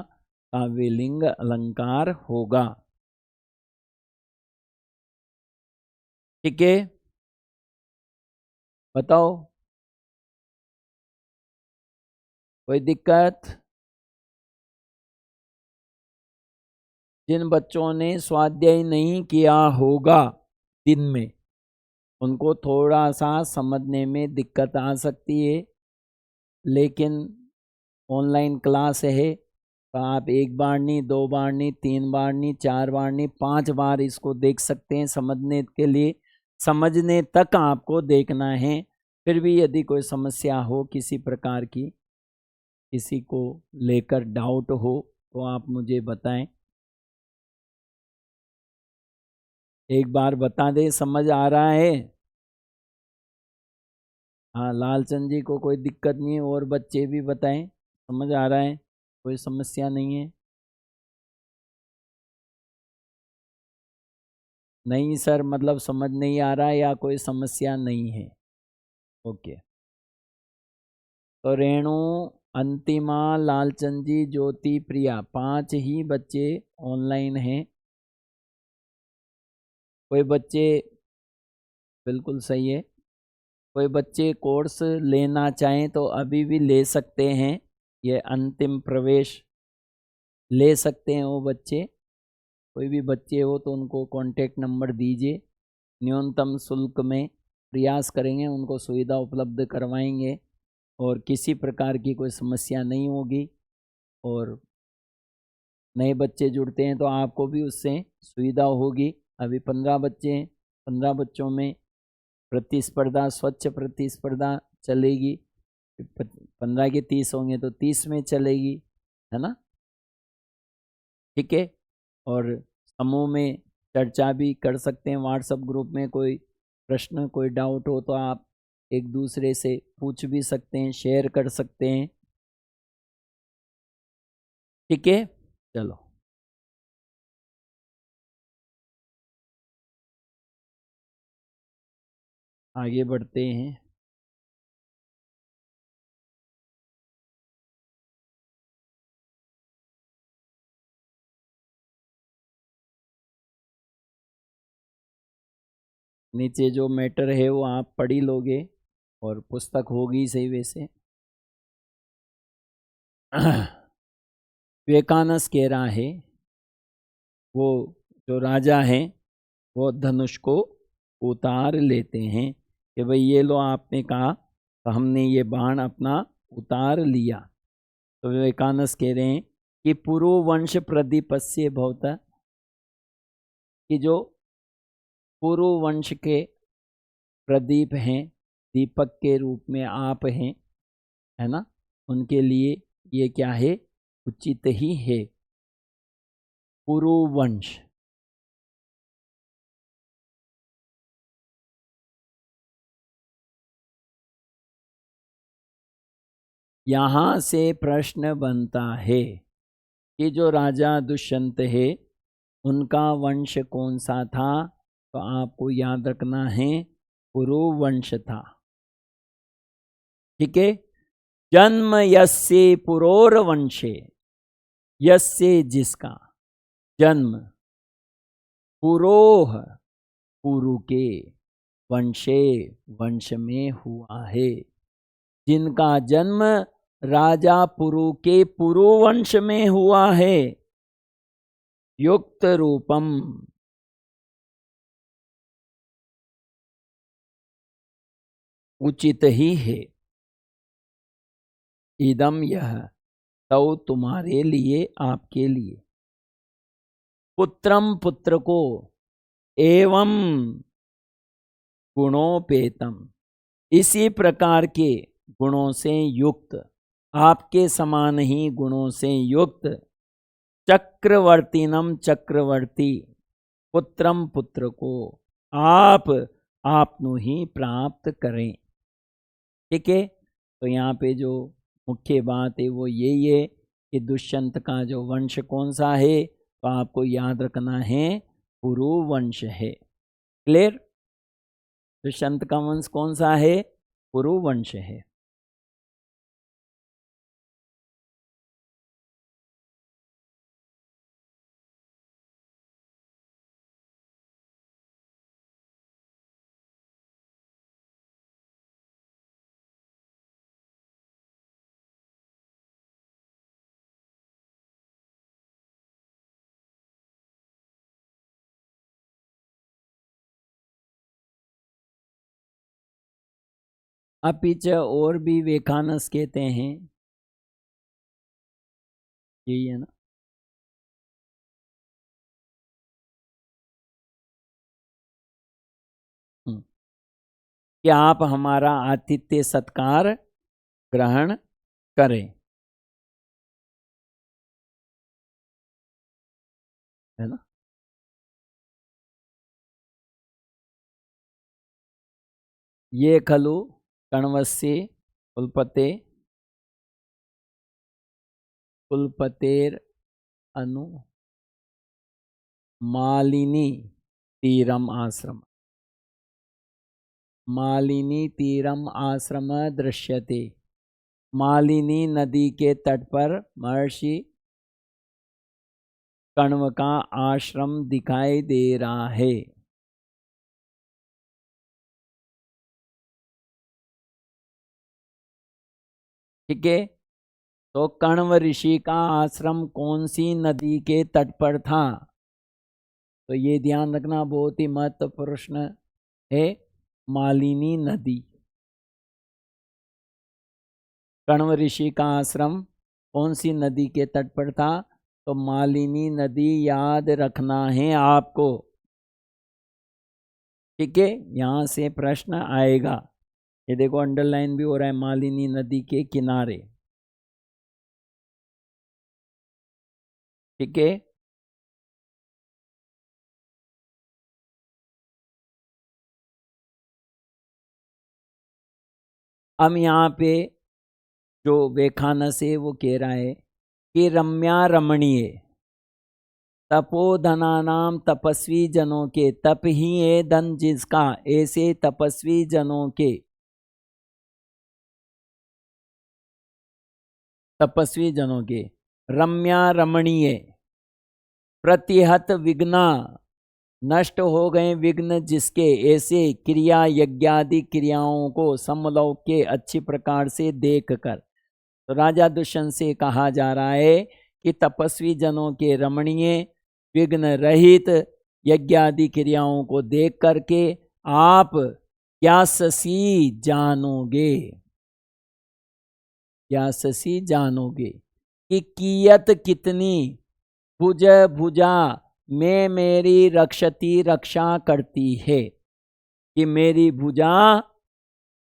काव्यलिंग अलंकार होगा। ठीक है, बताओ कोई दिक्कत? जिन बच्चों ने स्वाध्याय नहीं किया होगा दिन में, उनको थोड़ा सा समझने में दिक्कत आ सकती है, लेकिन ऑनलाइन क्लास है तो आप एक बार नहीं, दो बार नहीं, तीन बार नहीं, चार बार नहीं, 5 बार इसको देख सकते हैं समझने के लिए। समझने तक आपको देखना है। फिर भी यदि कोई समस्या हो किसी प्रकार की, किसी को लेकर डाउट हो, तो आप मुझे बताएं। एक बार बता दें, समझ आ रहा है? हाँ, लालचंद जी को कोई दिक्कत नहीं है, और बच्चे भी बताएं समझ आ रहा है, कोई समस्या नहीं है? नहीं सर, मतलब समझ नहीं आ रहा है या कोई समस्या नहीं है? ओके। तो रेणु, अंतिमा, लालचंद जी, ज्योति, प्रिया, 5 ही बच्चे ऑनलाइन हैं। कोई बच्चे, बिल्कुल सही है, कोई बच्चे कोर्स लेना चाहें तो अभी भी ले सकते हैं, ये अंतिम प्रवेश ले सकते हैं वो बच्चे। कोई भी बच्चे हो तो उनको कांटेक्ट नंबर दीजिए, न्यूनतम शुल्क में प्रयास करेंगे, उनको सुविधा उपलब्ध करवाएंगे और किसी प्रकार की कोई समस्या नहीं होगी। और नए बच्चे जुड़ते हैं तो आपको भी उससे सुविधा होगी। अभी 15 बच्चे हैं, 15 बच्चों में प्रतिस्पर्धा, स्वच्छ प्रतिस्पर्धा चलेगी। 15 के 30 होंगे तो 30 में चलेगी, है ना? ठीक है। और समूह में चर्चा भी कर सकते हैं। व्हाट्सएप ग्रुप में कोई प्रश्न, कोई डाउट हो तो आप एक दूसरे से पूछ भी सकते हैं, शेयर कर सकते हैं। ठीक है, चलो आगे बढ़ते हैं। नीचे जो मैटर है वो आप पढ़ ही लोगे और पुस्तक होगी सही वैसे। विवेकानंद कह रहा है, वो जो राजा हैं वो धनुष को उतार लेते हैं कि भाई ये लो, आपने कहा तो हमने ये बाण अपना उतार लिया। तो विवेकानंद कह रहे हैं कि पुरु वंश प्रदीपस्य भवता, कि जो पुरु वंश के प्रदीप हैं, दीपक के रूप में आप हैं, है ना, उनके लिए ये क्या है, उचित ही है। पुरु वंश, यहाँ से प्रश्न बनता है कि जो राजा दुष्यंत है उनका वंश कौन सा था? तो आपको याद रखना है, पुरु वंश था। ठीक है। जन्म यस्य पुरोर वंशे, यस्य जिसका जन्म पुरोह पुरु के वंशे वंश में हुआ है, जिनका जन्म राजा पुरु के पुरु वंश में हुआ है, युक्त रूपम, उचित ही है। इदम यह, तो तुम्हारे लिए, आपके लिए, पुत्रम पुत्र को, एवं गुणोपेतम, इसी प्रकार के गुणों से युक्त, आपके समान ही गुणों से युक्त, चक्रवर्तीनम चक्रवर्ती, पुत्रम पुत्र को आप नु ही प्राप्त करें। ठीक है। तो यहाँ पे जो मुख्य बात है वो यही है कि दुष्यंत का जो वंश कौन सा है, तो आपको याद रखना है, पुरु वंश है। क्लियर? दुष्यंत का वंश कौन सा है? पुरु वंश है। अब पीछे और भी विवेकानंद कहते हैं, यही है ना, कि आप हमारा आतिथ्य सत्कार ग्रहण करें, है ना। ये खलु कण्वस्य कुलपते कुलपतेर अनु मालिनी तीरम आश्रम, मालिनी तीरम आश्रम दृश्यते, मालिनी नदी के तट पर महर्षि कण्व का आश्रम दिखाई दे रहा है। ठीक है। तो कण्व ऋषि का आश्रम कौन सी नदी के तट पर था? तो ये ध्यान रखना, बहुत ही महत्वपूर्ण प्रश्न है। मालिनी नदी। कण्व ऋषि का आश्रम कौन सी नदी के तट पर था? तो मालिनी नदी याद रखना है आपको। ठीक है, यहां से प्रश्न आएगा। ये देखो अंडरलाइन भी हो रहा है, मालिनी नदी के किनारे। ठीक है, अब यहाँ पे जो वेखानस है वो कह रहा है कि रम्या रमणीय तपोधना नाम तपस्वी जनों के, तप ही है धन जिसका, ऐसे तपस्वी जनों के, तपस्वी जनों के रम्या रमणीय प्रतिहत विघ्ना, नष्ट हो गए विघ्न जिसके, ऐसे क्रिया यज्ञादि क्रियाओं को समलोक के अच्छी प्रकार से देख कर। तो राजा दुष्यंत से कहा जा रहा है कि तपस्वी जनों के रमणीय विघ्न रहित यज्ञादि क्रियाओं को देख करके आप क्या ससी जानोगे, क्या ससी जानोगे कि कियत कितनी भुज भुजा में मेरी रक्षती रक्षा करती है, कि मेरी भुजा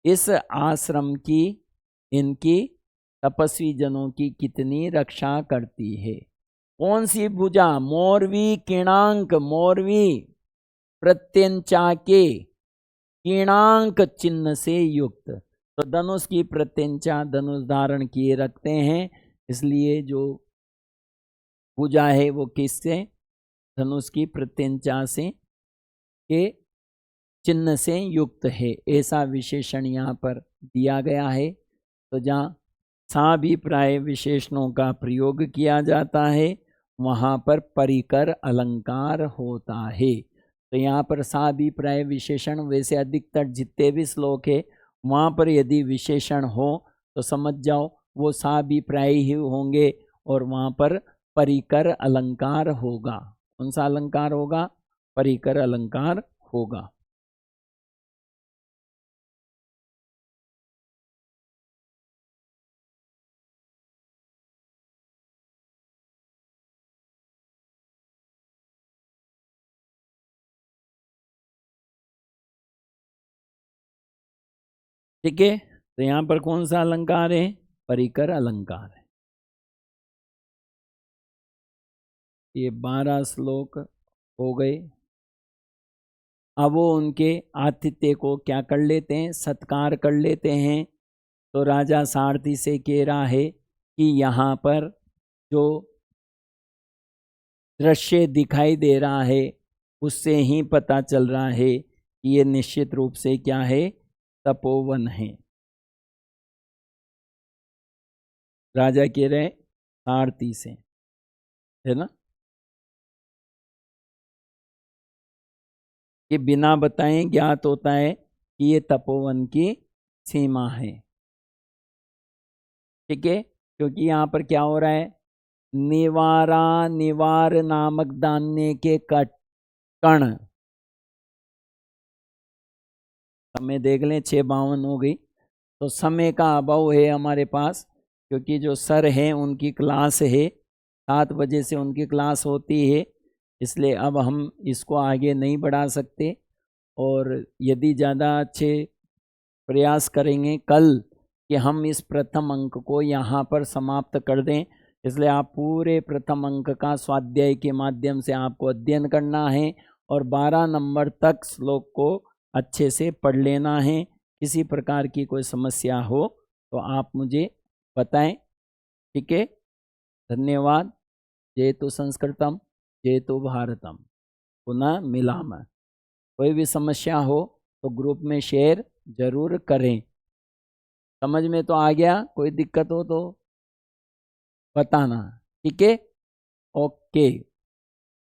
इस आश्रम की, इनकी तपस्वी जनों की कितनी रक्षा करती है। कौन सी भुजा? मोरवी किणांक, मोरवी प्रत्यंचा के किणांक चिन्ह से युक्त। तो धनुष की प्रत्यंचा धनुष धारण किए रखते हैं, इसलिए जो भुजा है वो किससे? धनुष की प्रत्यंचा से के चिन्ह से युक्त है, ऐसा विशेषण यहाँ पर दिया गया है। तो जहाँ साभिप्राय विशेषणों का प्रयोग किया जाता है वहाँ पर परिकर अलंकार होता है। तो यहाँ पर साभिप्राय विशेषण, वैसे अधिकतर जितने भी श्लोक है वहाँ पर यदि विशेषण हो तो समझ जाओ वो साभिप्राय ही होंगे, और वहाँ पर परिकर अलंकार होगा। कौन सा अलंकार होगा? परिकर अलंकार होगा। ठीक है, तो यहाँ पर कौन सा अलंकार है? परिकर अलंकार है। ये 12 श्लोक हो गए। अब वो उनके आतिथ्य को क्या कर लेते हैं? सत्कार कर लेते हैं। तो राजा सारथी से कह रहा है कि यहाँ पर जो दृश्य दिखाई दे रहा है उससे ही पता चल रहा है कि ये निश्चित रूप से क्या है? तपोवन है। राजा कह रहे सारथी से, है ना, कि बिना बताए ज्ञात होता है कि ये तपोवन की सीमा है। ठीक है, क्योंकि यहाँ पर क्या हो रहा है? निवारा निवार नामक दान्य के कण, समय देख लें 6:52 हो गई। तो समय का अभाव है हमारे पास, क्योंकि जो सर हैं उनकी क्लास है, 7 बजे से उनकी क्लास होती है, इसलिए अब हम इसको आगे नहीं बढ़ा सकते। और यदि ज़्यादा अच्छे प्रयास करेंगे कल कि हम इस प्रथम अंक को यहाँ पर समाप्त कर दें, इसलिए आप पूरे प्रथम अंक का स्वाध्याय के माध्यम से आपको अध्ययन करना है और 12 नंबर तक श्लोक को अच्छे से पढ़ लेना है। किसी प्रकार की कोई समस्या हो तो आप मुझे बताएं। ठीक है, धन्यवाद। जयतु संस्कृतम जयतु भारतम, पुनः मिलामः। कोई भी समस्या हो तो ग्रुप में शेयर जरूर करें। समझ में तो आ गया? कोई दिक्कत हो तो बताना। ठीक है, ओके।